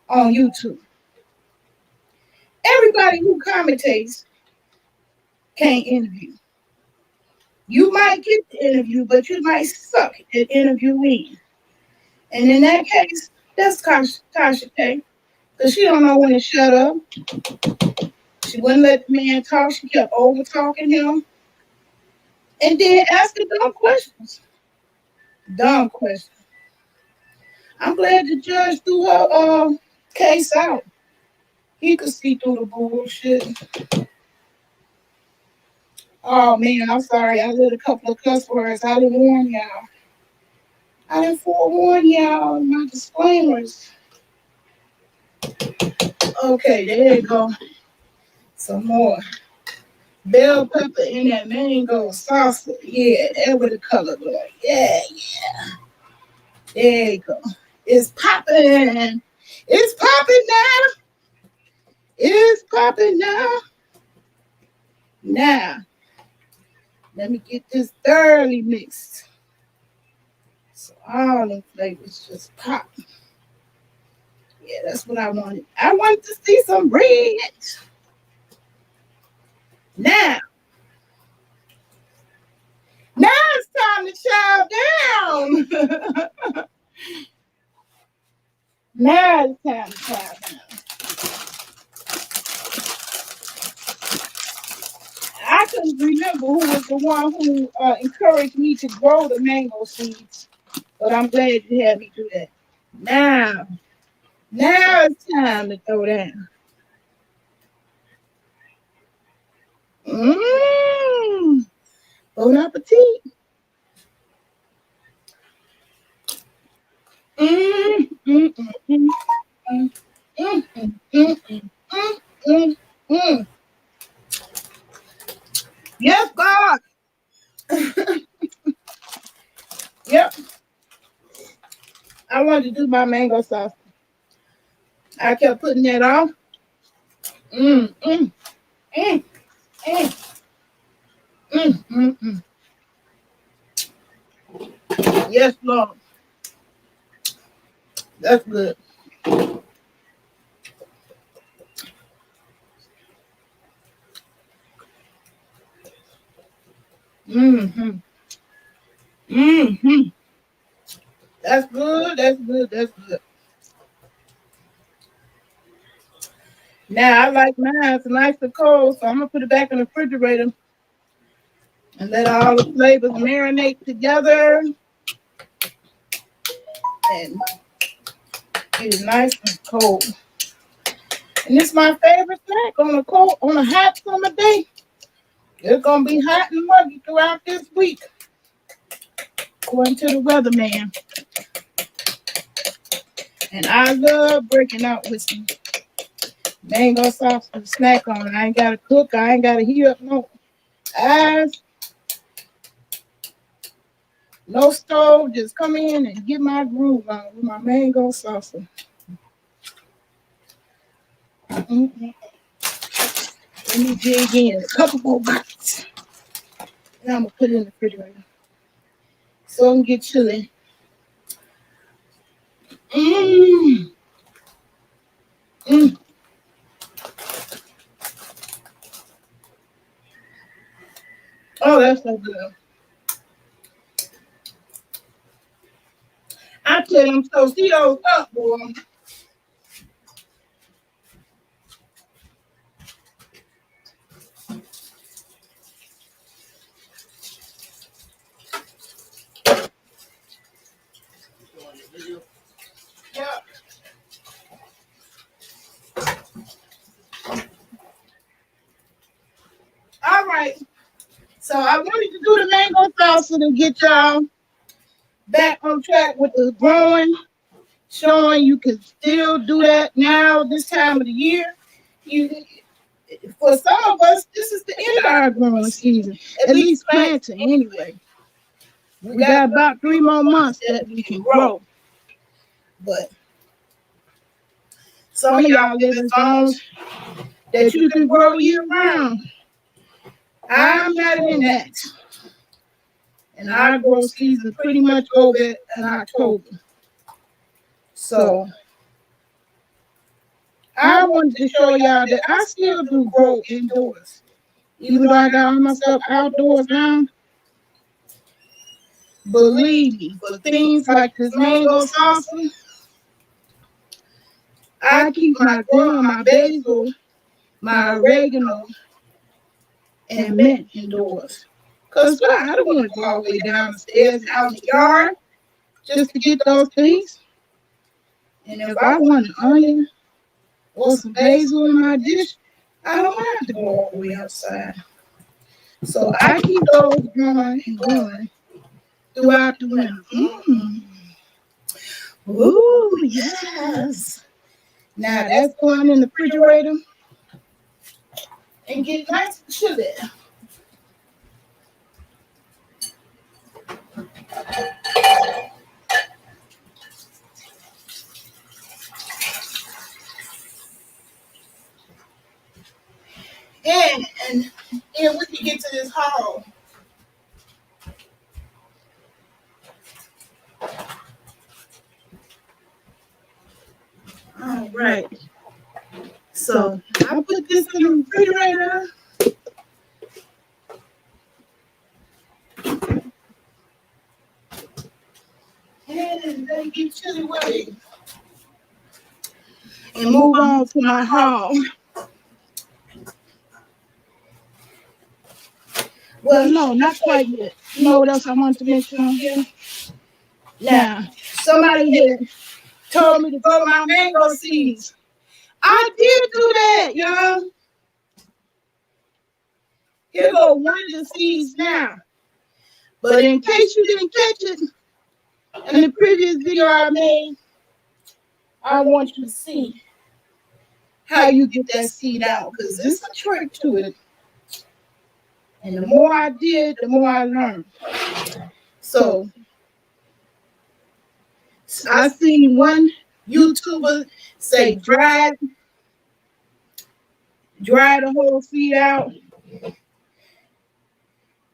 on YouTube. Everybody who commentates can't interview. You might get the interview, but you might suck at interviewing. And in that case, that's Tasha K. Because she don't know when to shut up. She wouldn't let the man talk. She kept over talking him. And then asking dumb questions. Dumb questions. I'm glad the judge threw her case out. He could see through the bullshit. Oh man, I'm sorry. I did a couple of cuss words. I didn't warn y'all. I didn't forewarn y'all in my disclaimers. Okay, there you go. Some more. bell pepper in that mango salsa. Yeah, that's what the color look like. Yeah, there you go. It's popping. It's popping now. It's popping now. Now, let me get this thoroughly mixed. So all the flavors just pop. Yeah, that's what I wanted. I wanted to see some red. Now it's time to chow down. Now it's time to chow down. I couldn't remember who was the one who encouraged me to grow the mango seeds, but I'm glad you had me do that. Now it's time to throw down. Bon appetit. Yes, God. Yep. I wanted to do my mango sauce. I kept putting that on. Yes, Lord. That's good. That's good. That's good. That's good. Now I like mine. It's nice and cold, so I'm gonna put it back in the refrigerator and let all the flavors marinate together and get it nice and cold. And it's my favorite snack on a hot summer day. It's gonna be hot and muggy throughout this week, according to the weatherman. And I love breaking out with some mango sauce to snack on. I ain't gotta cook. I ain't gotta heat up no eyes, no stove. Just come in and get my groove on with my mango salsa. Let me dig in a couple more bites. And I'm gonna put it in the refrigerator so it can get chilly. Oh, that's so good. I tell them Tostitos up, boy. Yeah. All right. So I wanted to do the mango salsa to get y'all back on track with the growing, showing you can still do that now this time of the year. For some of us, this is the end of our growing season, at least planting anyway. We got about 3 more months that we can grow. But some of y'all live in zones that you can grow year round. I'm not in that. And our growth season pretty much over in October. So I wanted to show y'all that I still do grow indoors. Even though I got all my stuff outdoors now, believe me, for things like this mango salsa, I keep my basil, my oregano, and mint indoors. Because I don't want to go all the way down the stairs out in the yard just to get those things. And if I want an onion or some basil in my dish, I don't have to go all the way outside. So I keep those going and going throughout the winter. Ooh, yes. Now that's going in the refrigerator. and get nice and chilly. And then we can get to this haul. All right. So I put this in the refrigerator. And let it get chilly away. And move on to my haul. Well, no, not quite yet. You know what else I want to mention on here? Now, somebody here told me to grow my mango seeds. I did do that, y'all. Here go one of the seeds now. But in case you didn't catch it, in the previous video I made, I want you to see how you get that seed out, because there's a trick to it. And the more I did, the more I learned. So I seen one YouTuber say dry the whole seed out.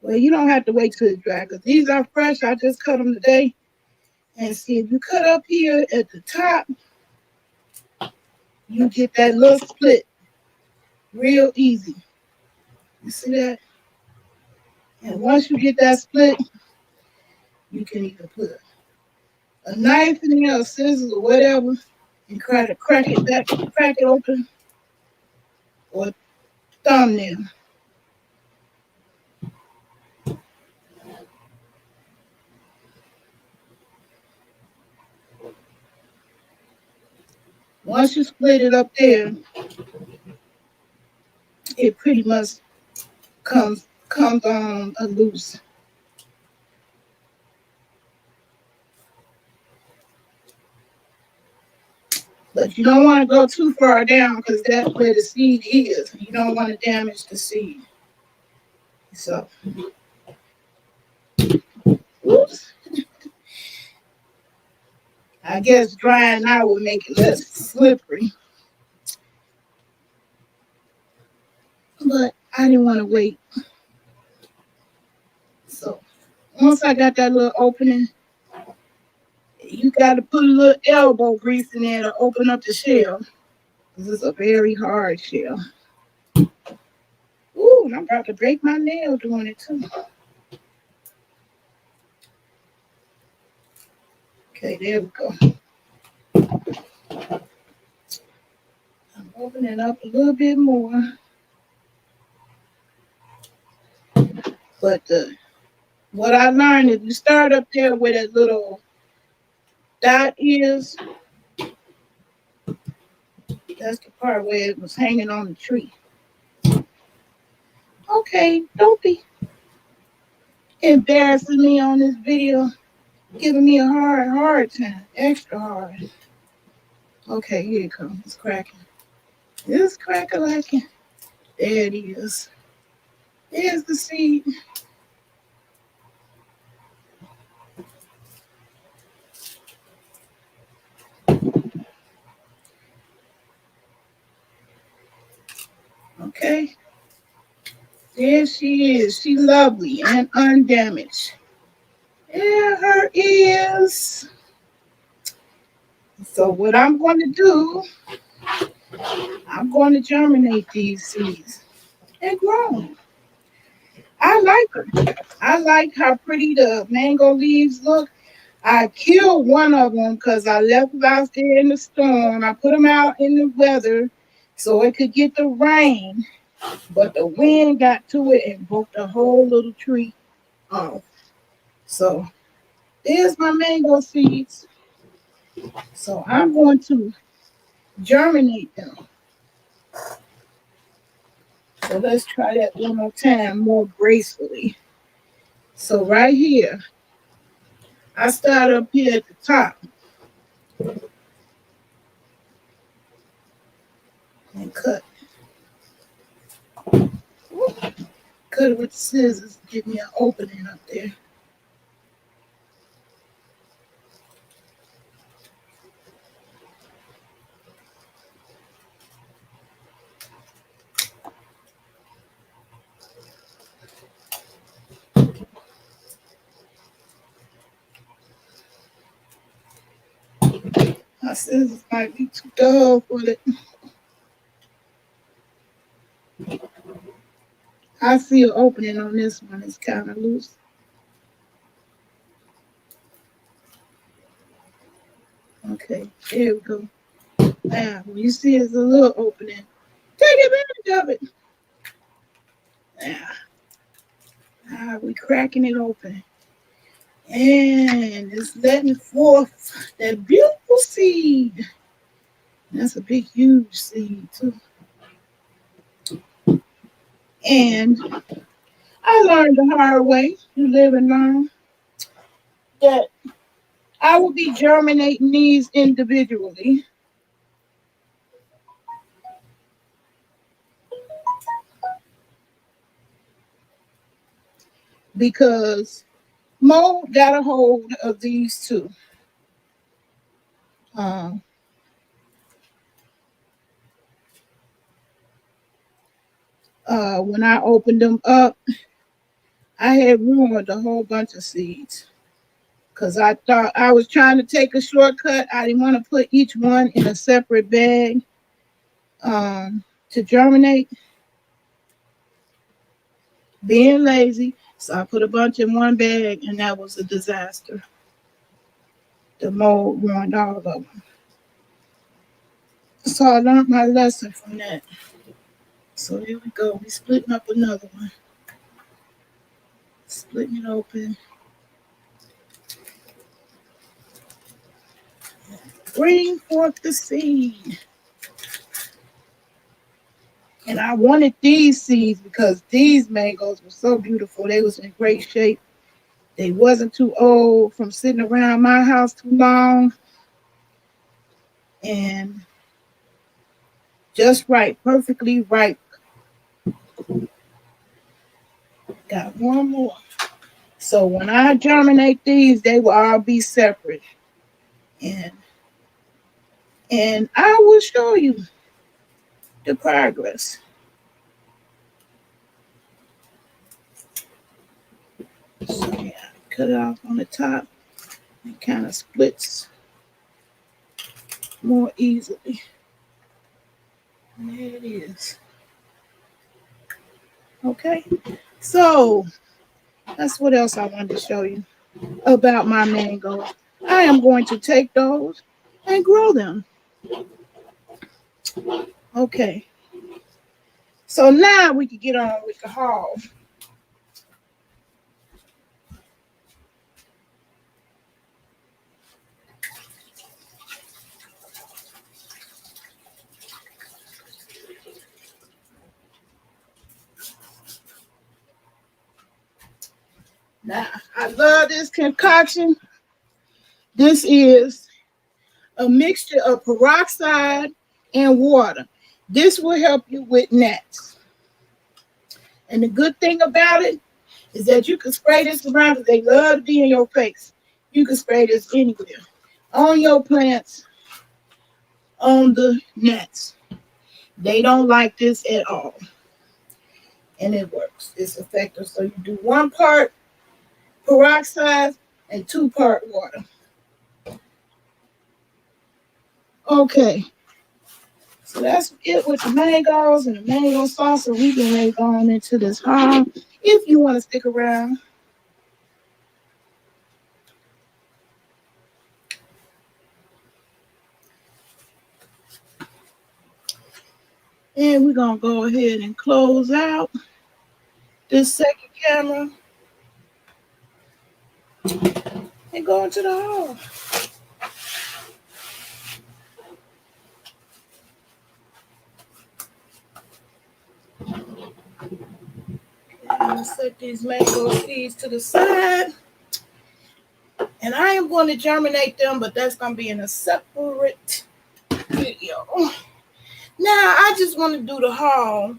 Well, you don't have to wait till it's dry, because these are fresh. I just cut them today. And see, if you cut up here at the top, you get that little split real easy. You see that? And once you get that split, you can either put a knife in there, or scissors, or whatever, and try to crack it open, or thumbnail. Once you split it up there, it pretty much comes on loose. But you don't want to go too far down, because that's where the seed is. You don't want to damage the seed. So, oops. I guess drying now would make it less slippery. But I didn't want to wait. So, once I got that little opening, you got to put a little elbow grease in there to open up the shell. This is a very hard shell. Ooh, and I'm about to break my nail doing it too. Okay, there we go. I'm opening up a little bit more. But what I learned is you start up there where that little dot is. That's the part where it was hanging on the tree. Okay, don't be embarrassing me on this video, giving me a hard time, extra hard. Okay, here it comes. It's cracking. It's cracking like it. There it is. There's the seed. Okay. There she is. She's lovely and undamaged. There her is. So what I'm going to do, I'm going to germinate these seeds. They're grown. I like them. I like how pretty the mango leaves look. I killed one of them because I left them out there in the storm. I put them out in the weather so it could get the rain. But the wind got to it and broke the whole little tree off. So there's my mango seeds. So I'm going to germinate them. So let's try that one more time, more gracefully. So right here, I start up here at the top. And cut. cut it with the scissors. Give me an opening up there. My scissors might be too dull for it. I see an opening on this one. It's kind of loose. Okay, there we go. Now, when you see it's a little opening, take advantage of it. Now we cracking it open. And it's letting forth that beautiful seed. That's a big, huge seed, too. And I learned the hard way, you live and learn, that I will be germinating these individually. Because mold got a hold of these two. When I opened them up, I had ruined a whole bunch of seeds because I thought I was trying to take a shortcut. I didn't want to put each one in a separate bag to germinate. Being lazy, so I put a bunch in one bag, and that was a disaster. The mold ruined all of them. So I learned my lesson from that. So here we go. We're splitting up another one. Splitting it open. Bring forth the seed. And I wanted these seeds because these mangoes were so beautiful. They was in great shape. They wasn't too old from sitting around my house too long. And just right, perfectly ripe. Got one more. So when I germinate these, they will all be separate. And I will show you the progress. So yeah, cut it off on the top. It kind of splits more easily. And there it is. Okay, so that's what else I wanted to show you about my mangoes. I am going to take those and grow them. Okay, so now we can get on with the haul. Now, I love this concoction. This is a mixture of peroxide and water. This will help you with gnats. And the good thing about it is that you can spray this around because they love to be in your face. You can spray this anywhere. On your plants, on the gnats. They don't like this at all. And it works. It's effective. So you do 1 part peroxide and 2 part water. Okay. So that's it with the mangoes and the mango salsa. We can ready to go on into this haul if you want to stick around. And we're going to go ahead and close out this second camera and go into the haul. I'm going to set these mango seeds to the side. And I am going to germinate them, but that's going to be in a separate video. Now, I just want to do the haul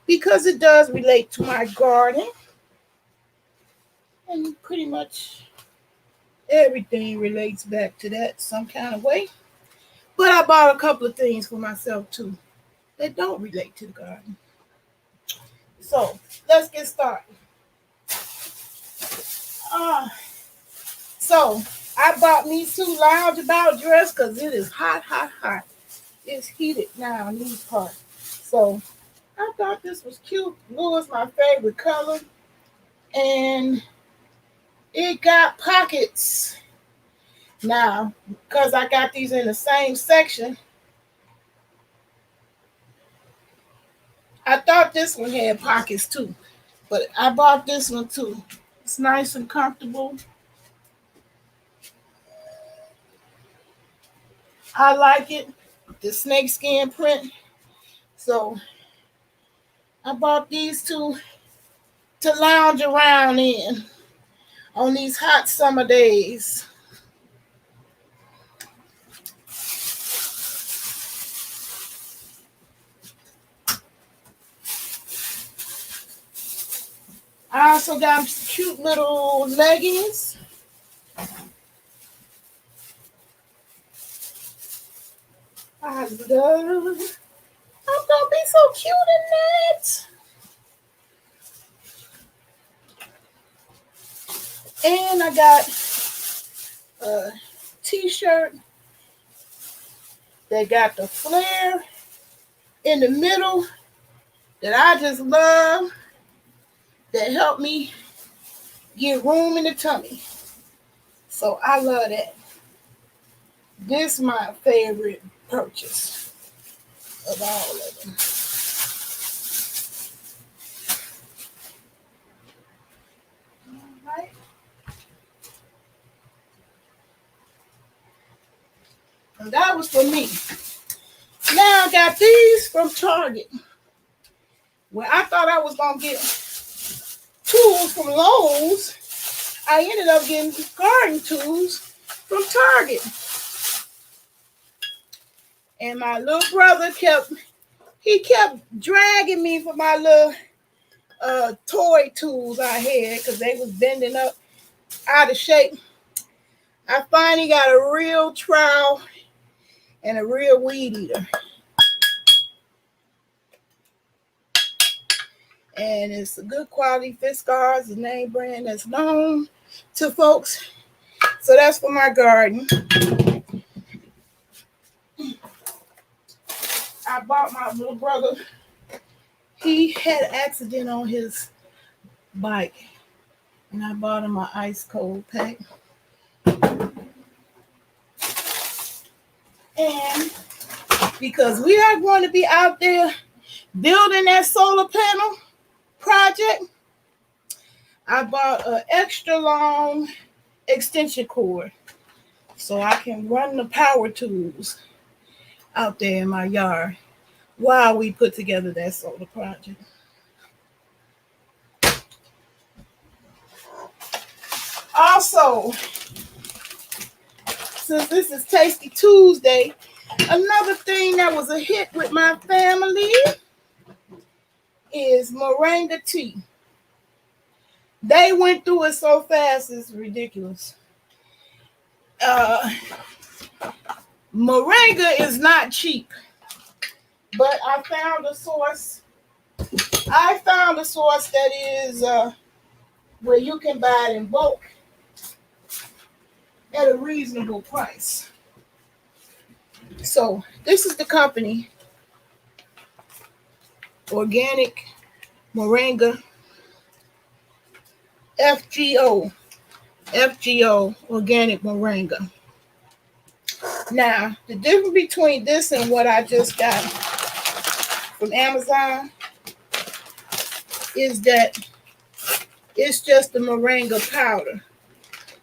because it does relate to my garden. And pretty much everything relates back to that some kind of way. But I bought a couple of things for myself too that don't relate to the garden. So let's get started. So I bought me two loungeabout dress because it is hot, hot, hot. It's heated now in these parts. So I thought this was cute. Blue is my favorite color. And it got pockets. Now, because I got these in the same section, I thought this one had pockets too. But I bought this one too. It's nice and comfortable. I like it. The snakeskin print. So I bought these two to lounge around in on these hot summer days. I also got cute little leggings. I love. I'm gonna be so cute in that. And I got a t-shirt that got the flare in the middle that I just love, that helped me get room in the tummy. So I love that. This is my favorite purchase of all of them. All right. And that was for me. Now I got these from Target. Well, I thought I was going to get tools from Lowe's. I ended up getting garden tools from Target. And my little brother kept dragging me for my little toy tools I had because they was bending up out of shape. I finally got a real trowel and a real weed eater. And it's a good quality Fiskars, the name brand that's known to folks. So that's for my garden. I bought my little brother. He had an accident on his bike. And I bought him an ice cold pack. And because we are going to be out there building that solar panel project, I bought an extra long extension cord so I can run the power tools out there in my yard while we put together that solar project. Also, since this is Tasty Tuesday, another thing that was a hit with my family is moringa tea. They went through it so fast, it's ridiculous. Moringa is not cheap, but I found a source that is where you can buy it in bulk at a reasonable price. So this is the company, Organic Moringa, FGO Organic Moringa. Now, the difference between this and what I just got from Amazon is that it's just the moringa powder.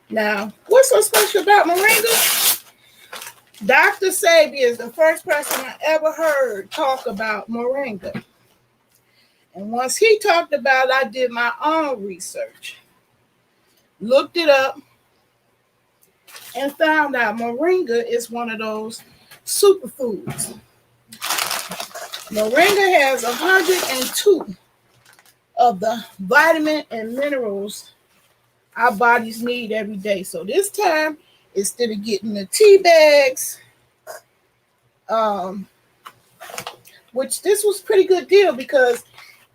Now, what's so special about moringa? Dr. Sabi is the first person I ever heard talk about moringa. And once he talked about it, I did my own research, looked it up, and found out moringa is one of those superfoods. Moringa has 102 of the vitamin and minerals our bodies need every day. So this time, instead of getting the tea bags, which this was pretty good deal because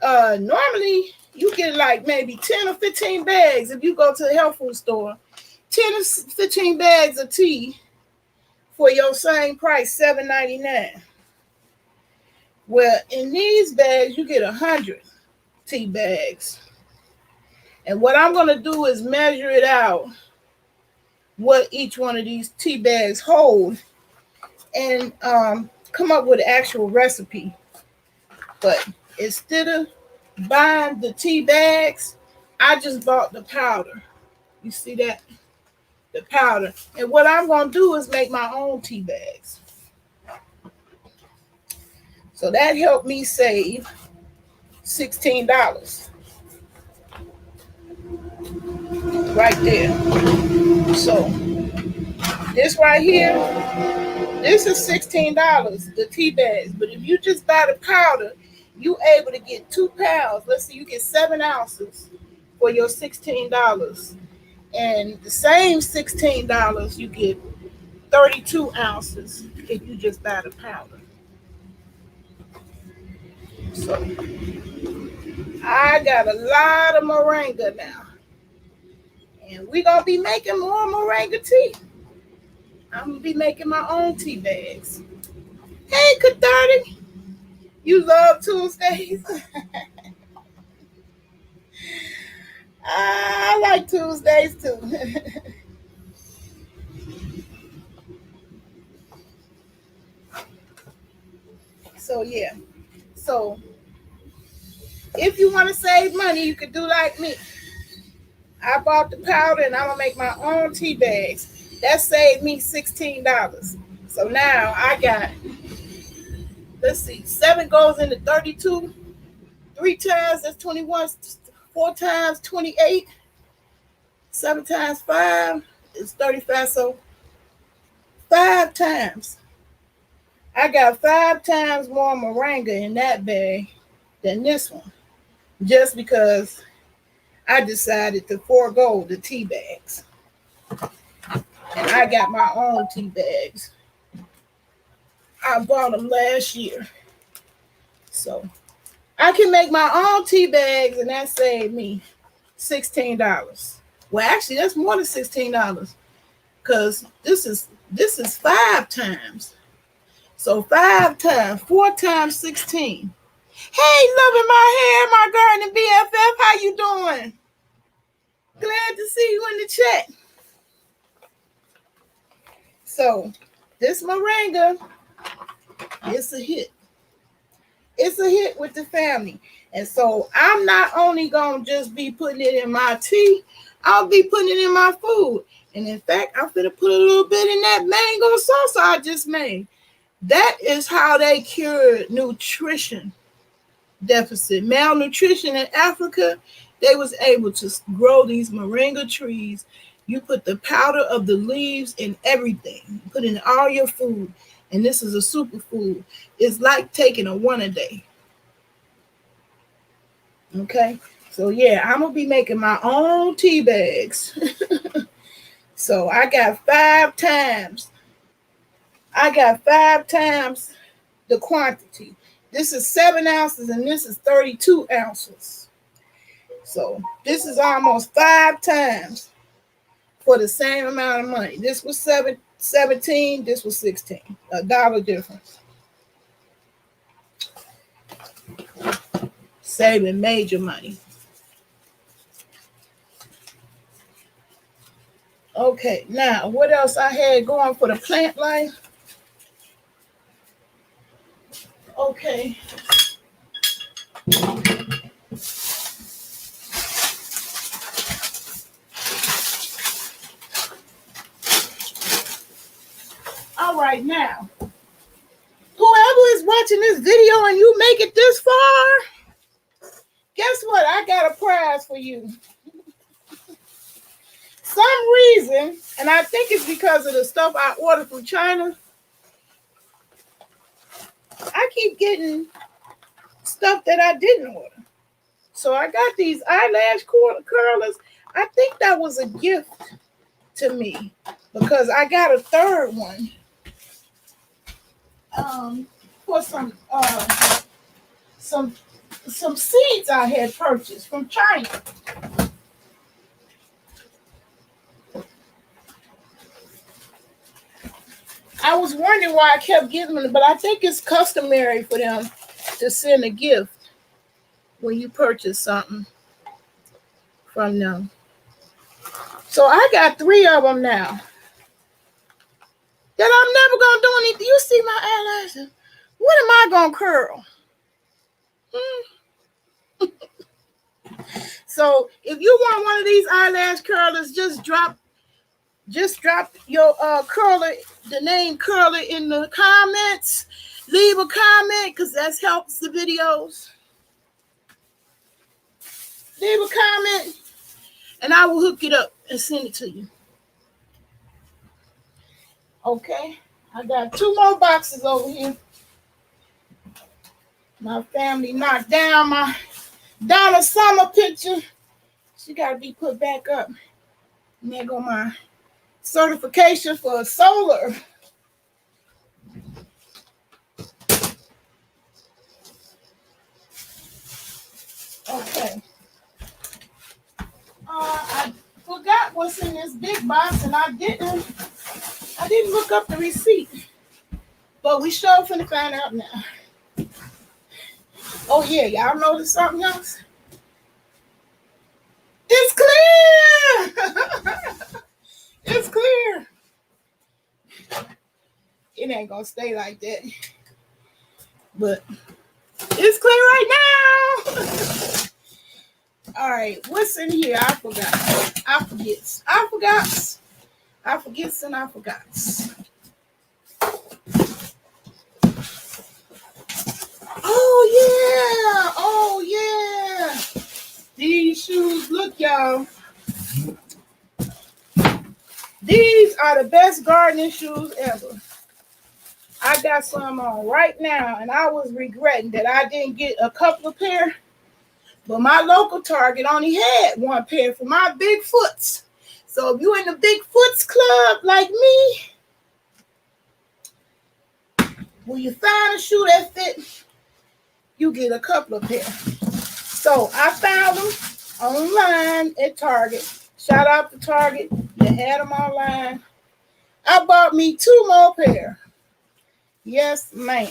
normally you get like maybe 10 or 15 bags if you go to the health food store. 10 or 15 bags of tea for your same price, $7.99. Well, in these bags, you get 100 tea bags. And what I'm going to do is measure it out, what each one of these tea bags hold, and come up with an actual recipe. But instead of buying the tea bags, I just bought the powder. You see that? The powder. And what I'm going to do is make my own tea bags. So that helped me save $16 right there. So this right here, this is $16, the tea bags. But if you just buy the powder, you able to get 2 pounds. Let's say you get 7 ounces for your $16. And the same $16, you get 32 ounces if you just buy the powder. So I got a lot of moringa now. And we're going to be making more moringa tea. I'm going to be making my own tea bags. Hey, K30. You love Tuesdays? I like Tuesdays too. So, yeah. So, if you want to save money, you could do like me. I bought the powder and I'm going to make my own tea bags. That saved me $16. So now I got, let's see, 7 goes into 32. 3 times, that's 21. 4 times, 28. 7 times 5 is 35. So 5 times. I got 5 times more moringa in that bag than this one. Just because I decided to forego the tea bags. And I got my own tea bags. I bought them last year. So I can make my own tea bags and that saved me $16. Well, actually, that's more than $16 because this is 5 times. So 5 times, 4 times 16. Hey, loving my hair, my garden BFF, how you doing? Glad to see you in the chat. So this moringa, it's a hit. It's a hit with the family. And so I'm not only going to just be putting it in my tea, I'll be putting it in my food. And in fact, I'm going to put a little bit in that mango salsa I just made. That is how they cured nutrition deficit. Malnutrition in Africa, they was able to grow these moringa trees. You put the powder of the leaves in everything. You put in all your food. And this is a superfood. It's like taking a 1 a day. Okay? So, yeah, I'm going to be making my own tea bags. So, I got 5 times. I got 5 times the quantity. This is 7 ounces and this is 32 ounces. So, this is almost 5 times for the same amount of money. This was 17, this was 16. $1 difference. Saving major money. Okay, now what else I had going for the plant life? Okay. All right, now, whoever is watching this video and you make it this far, guess what? I got a prize for you. Some reason, and I think it's because of the stuff I ordered from China, I keep getting stuff that I didn't order. So I got these eyelash curlers. I think that was a gift to me because I got a third one for some seeds I had purchased from China. I was wondering why I kept giving them, but I think it's customary for them to send a gift when you purchase something from them. So I got 3 of them now. That I'm never gonna do anything. You see my eyelashes? What am I gonna curl? So if you want one of these eyelash curlers, just drop your curler, the name curler in the comments. Leave a comment because that helps the videos. Leave a comment and I will hook it up and send it to you. Okay, I got 2 more boxes over here. My family knocked down my Donna Summer picture. She got to be put back up. And there go my certification for solar. Okay. I forgot what's in this big box, and I didn't look up the receipt. But we sure finna find out now. Oh yeah, y'all notice something else? It's clear! It's clear. It ain't gonna stay like that. But it's clear right now. All right, what's in here? I forgot. I forgot. Oh yeah. These shoes, look y'all. These are the best gardening shoes ever. I got some on right now, and I was regretting that I didn't get a couple of pair. But my local Target only had 1 pair for my big foots. So if you're in the big foots club like me, when you find a shoe that fits, you get a couple of pairs. So I found them online at Target. Shout out to Target. They had them online. I bought me 2 more pair. Yes, ma'am.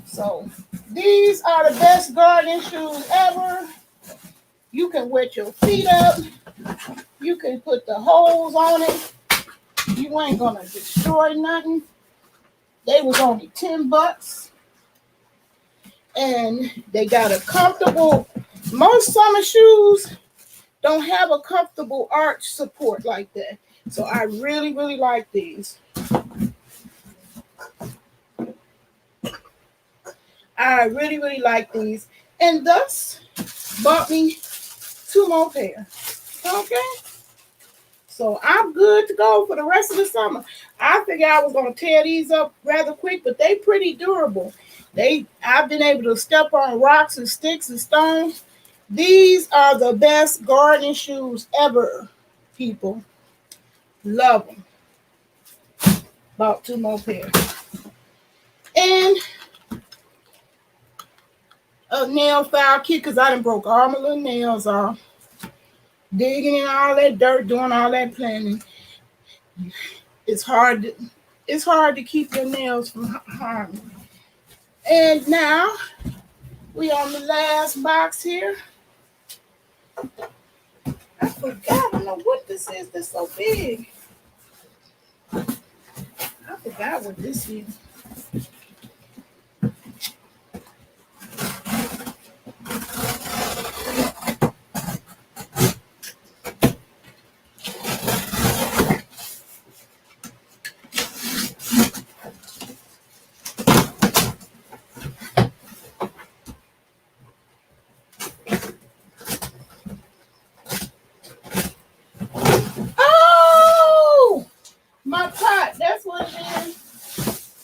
So these are the best gardening shoes ever. You can wet your feet up. You can put the holes on it. You ain't gonna destroy nothing. They was only $10. And they got a comfortable, most summer shoes don't have a comfortable arch support like that. So I really, really like these. I really, really like these. And thus, bought me 2 more pair. Okay? So I'm good to go for the rest of the summer. I figured I was going to tear these up rather quick, but they pretty durable. I've been able to step on rocks and sticks and stones. These are the best gardening shoes ever, people. Love them. Bought 2 more pairs. And a nail file kit because I done broke all my little nails off. Digging in all that dirt, doing all that planting. It's hard to keep your nails from harming. And now we on the last box here. I forgot. I don't know what this is that's so big. I forgot what this is. Oh, my pot. That's what it is.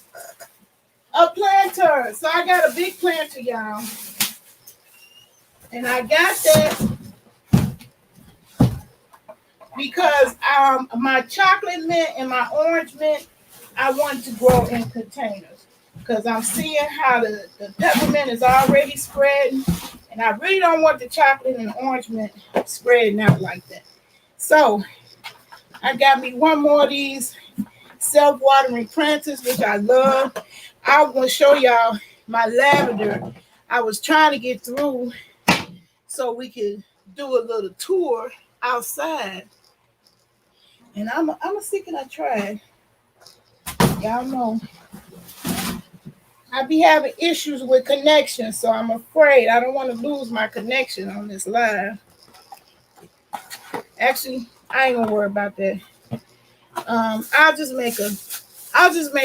right, so I got a big planter, y'all. And I got that because my chocolate mint and my orange mint, I want to grow in containers. Because I'm seeing how the peppermint is already spreading. And I really don't want the chocolate and orange mint spreading out like that. So I got me one more of these self-watering planters, which I love. I want to show y'all my lavender. I was trying to get through so we could do a little tour outside. And I'm sick and I tried. Y'all know I be having issues with connection, so I'm afraid I don't want to lose my connection on this live. Actually, I ain't gonna worry about that. I'll just make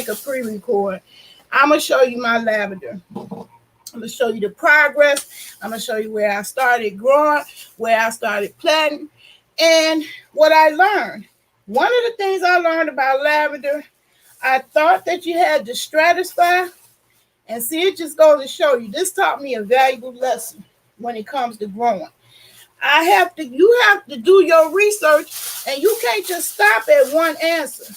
a pre-record. I'm gonna show you my lavender. I'm gonna show you the progress. I'm gonna show you where I started growing, where I started planting, and what I learned. One of the things I learned about lavender, I thought that you had to stratify, and see, it just goes to show you. This taught me a valuable lesson when it comes to growing. You have to do your research, and you can't just stop at one answer.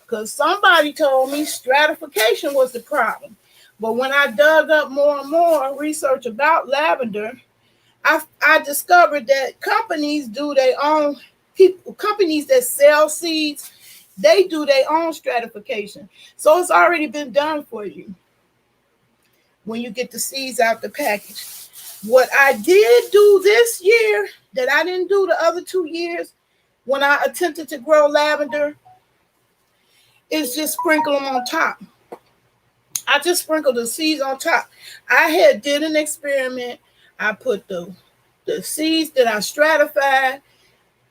Because somebody told me stratification was the problem. But when I dug up more and more research about lavender, I discovered that companies do their own, companies that sell seeds, they do their own stratification. So it's already been done for you when you get the seeds out the package. What I did do this year that I didn't do the other 2 years when I attempted to grow lavender is just sprinkle them on top. I just sprinkled the seeds on top. I did an experiment. I put the seeds that I stratified,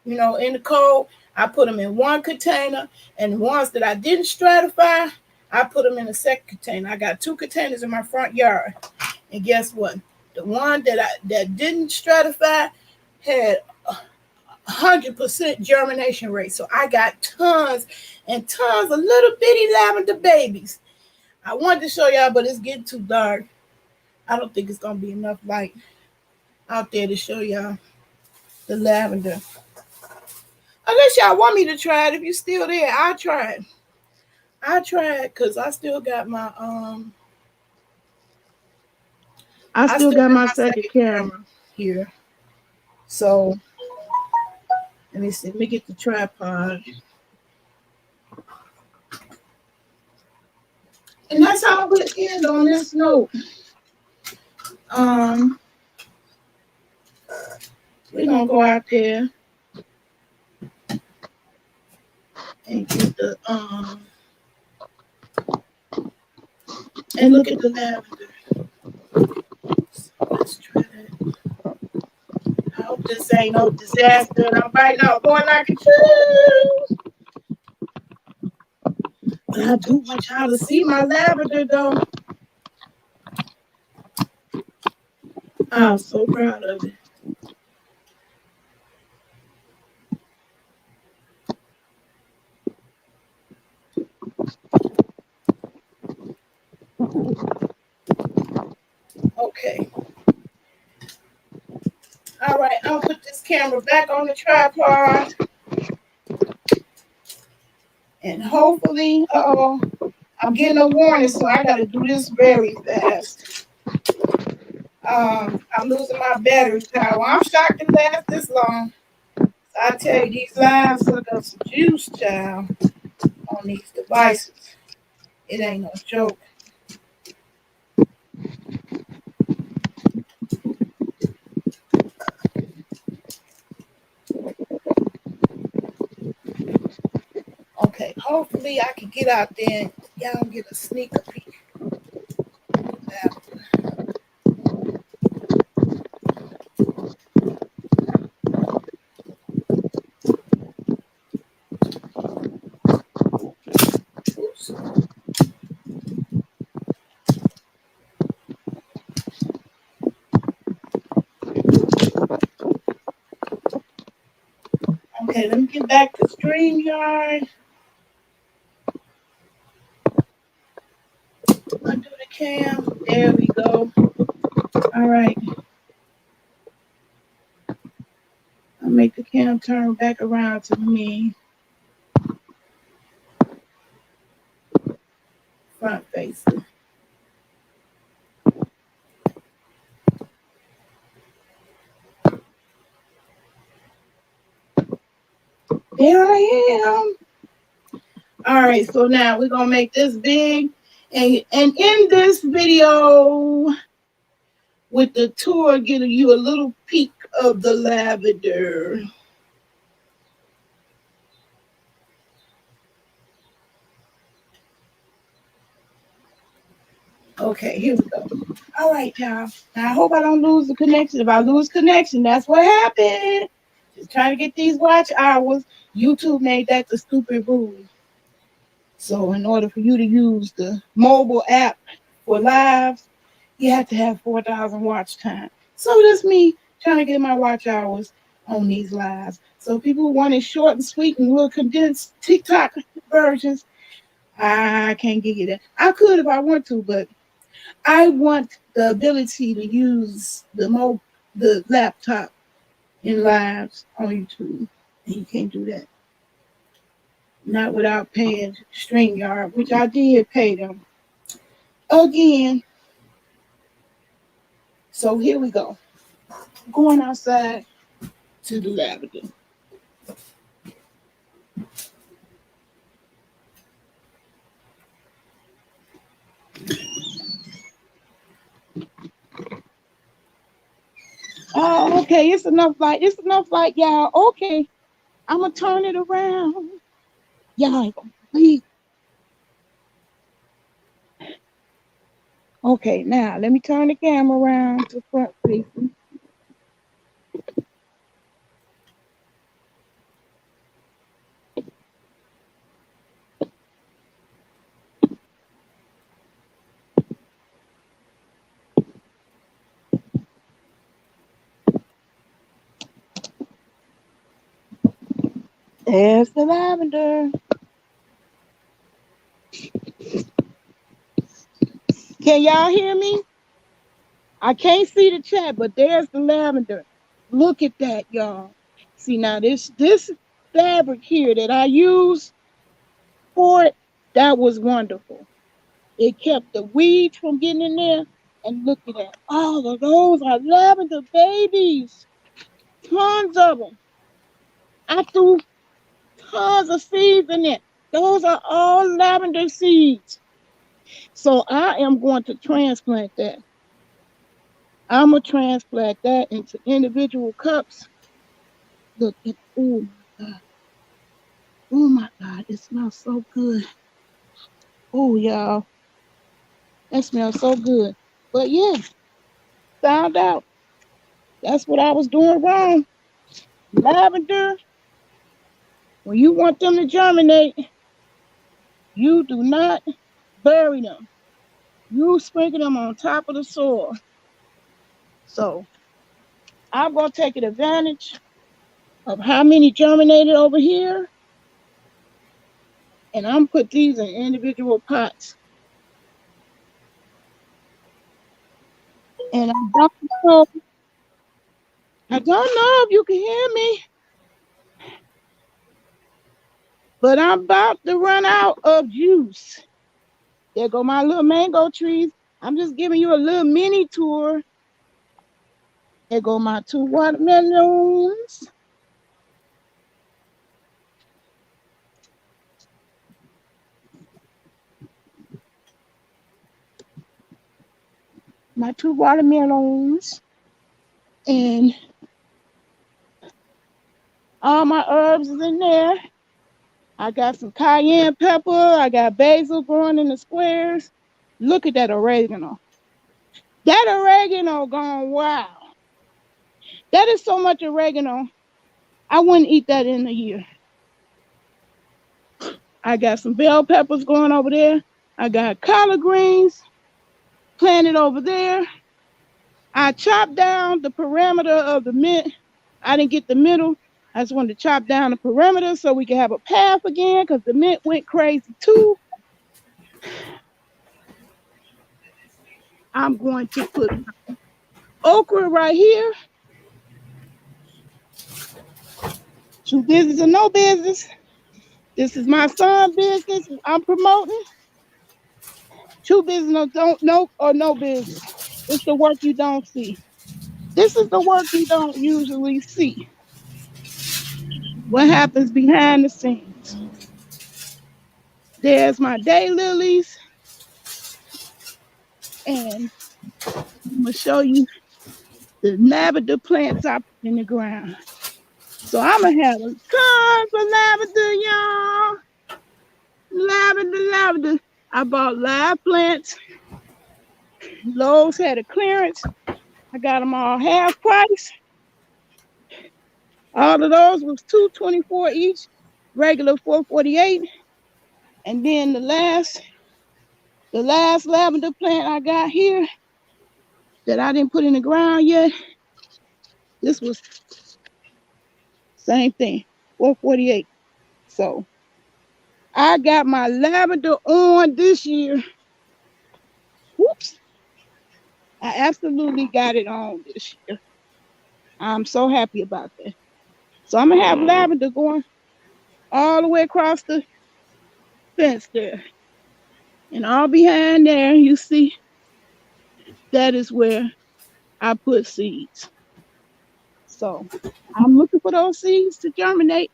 in the cold. I put them in one container, and the ones that I didn't stratify, I put them in a second container. I got 2 containers in my front yard, and guess what? The one that didn't stratify had 100% germination rate. So I got tons and tons of little bitty lavender babies. I wanted to show y'all, but it's getting too dark. I don't think it's going to be enough light out there to show y'all the lavender. Unless y'all want me to try it. If you're still there, I'll try it. Because I still got my second camera here. So let me see. Let me get the tripod. And that's how we'll end on this note. We're gonna go out there and get the and look at the lavender. So let's try that. I hope this ain't no disaster. I'm biting out going like a chew. But I do want y'all to see my lavender though. I'm so proud of it. Okay. All right, I'll put this camera back on the tripod. And hopefully, I'm getting a warning, so I got to do this very fast. I'm losing my battery power. I'm shocked it lasts this long. So I tell you, these lives look up some juice, child, on these devices. It ain't no joke. Okay, hopefully I can get out there and y'all get a sneak peek. Oops. Okay, let me get back to StreamYard. Undo the cam. There we go. All right. I'll make the cam turn back around to me. Front facing. There I am. All right, so now we're gonna make this big, and in this video with the tour, give you a little peek of the lavender. Okay, here we go. All right, y'all. Now I hope I don't lose the connection. If I lose connection, that's what happened. Just trying to get these watch hours. YouTube made that the stupid rule. So in order for you to use the mobile app for lives, you have to have 4,000 watch time. So that's me trying to get my watch hours on these lives. So people who want it short and sweet and little condensed TikTok versions, I can't give you that. I could if I want to, but I want the ability to use the laptop in lives on YouTube. And you can't do that. Not without paying StreamYard, which I did pay them again. So here we go. Going outside to the lavender. Oh, okay. It's enough light. It's enough light, y'all. Okay. I'm going to turn it around. Y'all ain't going to believe. Okay, now let me turn the camera around to front facing. There's the lavender. Can y'all hear me? I can't see the chat, but there's the lavender. Look at that, y'all. See, now this fabric here that I use for it, that was wonderful. It kept the weeds from getting in there. And look at that. All of those are lavender babies. Tons of them. I threw tons of seeds in it. Those are all lavender seeds. So I am going to transplant that. I'm going to transplant that into individual cups. Look at, oh my God. Oh my God, it smells so good. Oh, y'all. That smells so good. But yeah, found out. That's what I was doing wrong. Lavender, when you want them to germinate, you do not bury them. You sprinkle them on top of the soil. So I'm going to take advantage of how many germinated over here. And I'm put these in individual pots. And I don't know if you can hear me, but I'm about to run out of juice. There go my little mango trees. I'm just giving you a little mini tour. There go my 2 watermelons. My 2 watermelons. And all my herbs is in there. I got some cayenne pepper. I got basil growing in the squares. Look at that oregano. That oregano gone wild. That is so much oregano. I wouldn't eat that in a year. I got some bell peppers going over there. I got collard greens planted over there. I chopped down the perimeter of the mint. I didn't get the middle. I just wanted to chop down the perimeter so we can have a path again because the mint went crazy too. I'm going to put okra right here. True business or no business. This is my son's business. I'm promoting. True business or don't no or no business. It's the work you don't see. This is the work you don't usually see. What happens behind the scenes. There's my daylilies. And I'm going to show you the lavender plants I put in the ground. So I'm going to have tons of lavender, y'all. Lavender. I bought live plants. Lowe's had a clearance. I got them all half price. All of those was $2.24 each, regular $4.48. And then the last lavender plant I got here that I didn't put in the ground yet, this was same thing, $4.48. So I got my lavender on this year. Whoops. I absolutely got it on this year. I'm so happy about that. So I'm going to have lavender going all the way across the fence there. And all behind there, you see, that is where I put seeds. So I'm looking for those seeds to germinate.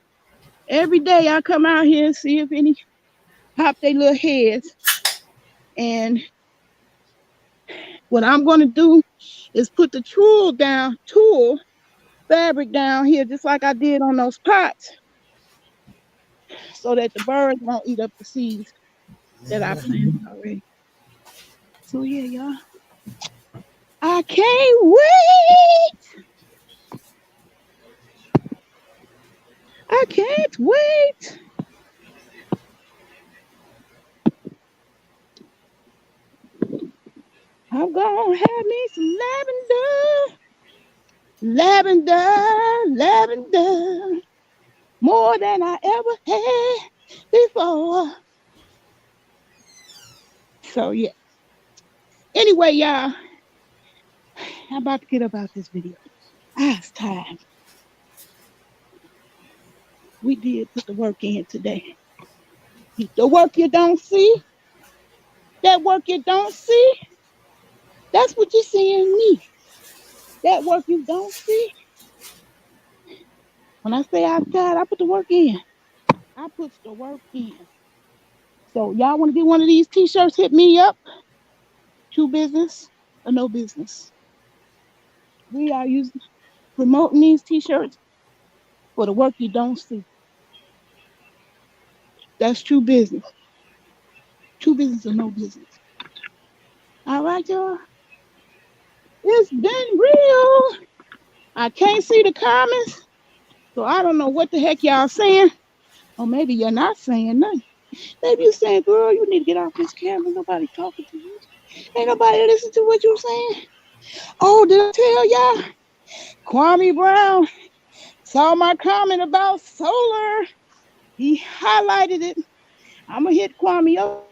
Every day I come out here and see if any pop their little heads. And what I'm going to do is put the tulle fabric down here, just like I did on those pots, so that the birds won't eat up the seeds that I planted already. So yeah, y'all, I can't wait. I can't wait. I'm gonna have me some lavender, more than I ever had before. So yeah. Anyway, y'all, I'm about to get up out this video. It's time. We did put the work in today. The work you don't see, that work you don't see, that's what you see in me. That work you don't see. When I say outside, I put the work in. I put the work in. So y'all want to get one of these t-shirts, hit me up. True business or no business. We are promoting these t-shirts for the work you don't see. That's true business. True business or no business. All right, y'all. It's been real. I can't see the comments, so I don't know what the heck y'all saying. Or maybe you're not saying nothing. Maybe you're saying, girl, you need to get off this camera. Nobody talking to you. Ain't nobody listen to what you're saying. Oh, did I tell y'all? Kwame Brown saw my comment about solar. He highlighted it. I'm going to hit Kwame up.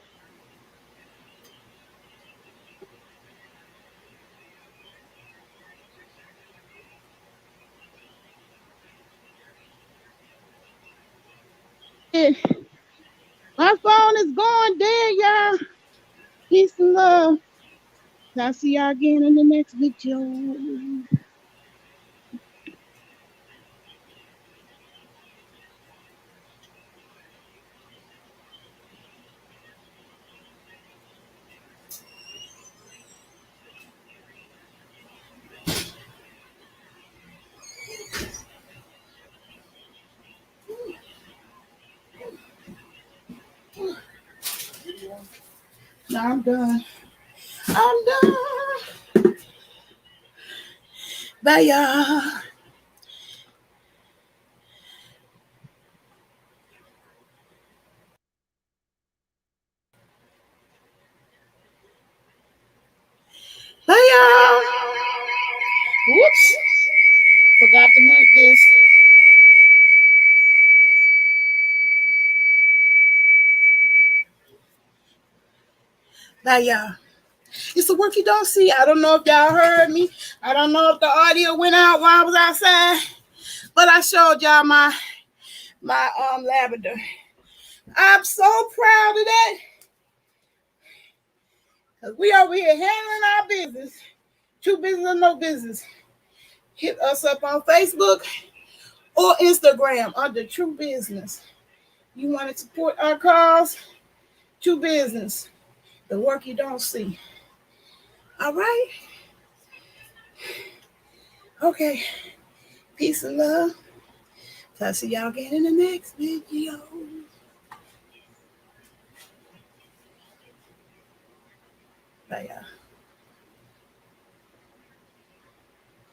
My phone is going dead, y'all. Peace and love. I'll see y'all again in the next video. No, I'm done. I'm done. Bye, y'all. Bye, y'all. Whoops. Forgot to mute this. Bye, y'all. It's the work you don't see. I don't know if y'all heard me. I don't know if the audio went out while I was outside, but I showed y'all my lavender. I'm so proud of that. Cause we over here handling our business. True business or no business. Hit us up on Facebook or Instagram under True Business. You want to support our cause? True Business. The work you don't see. All right? Okay. Peace and love. I'll see y'all again in the next video. Bye, y'all.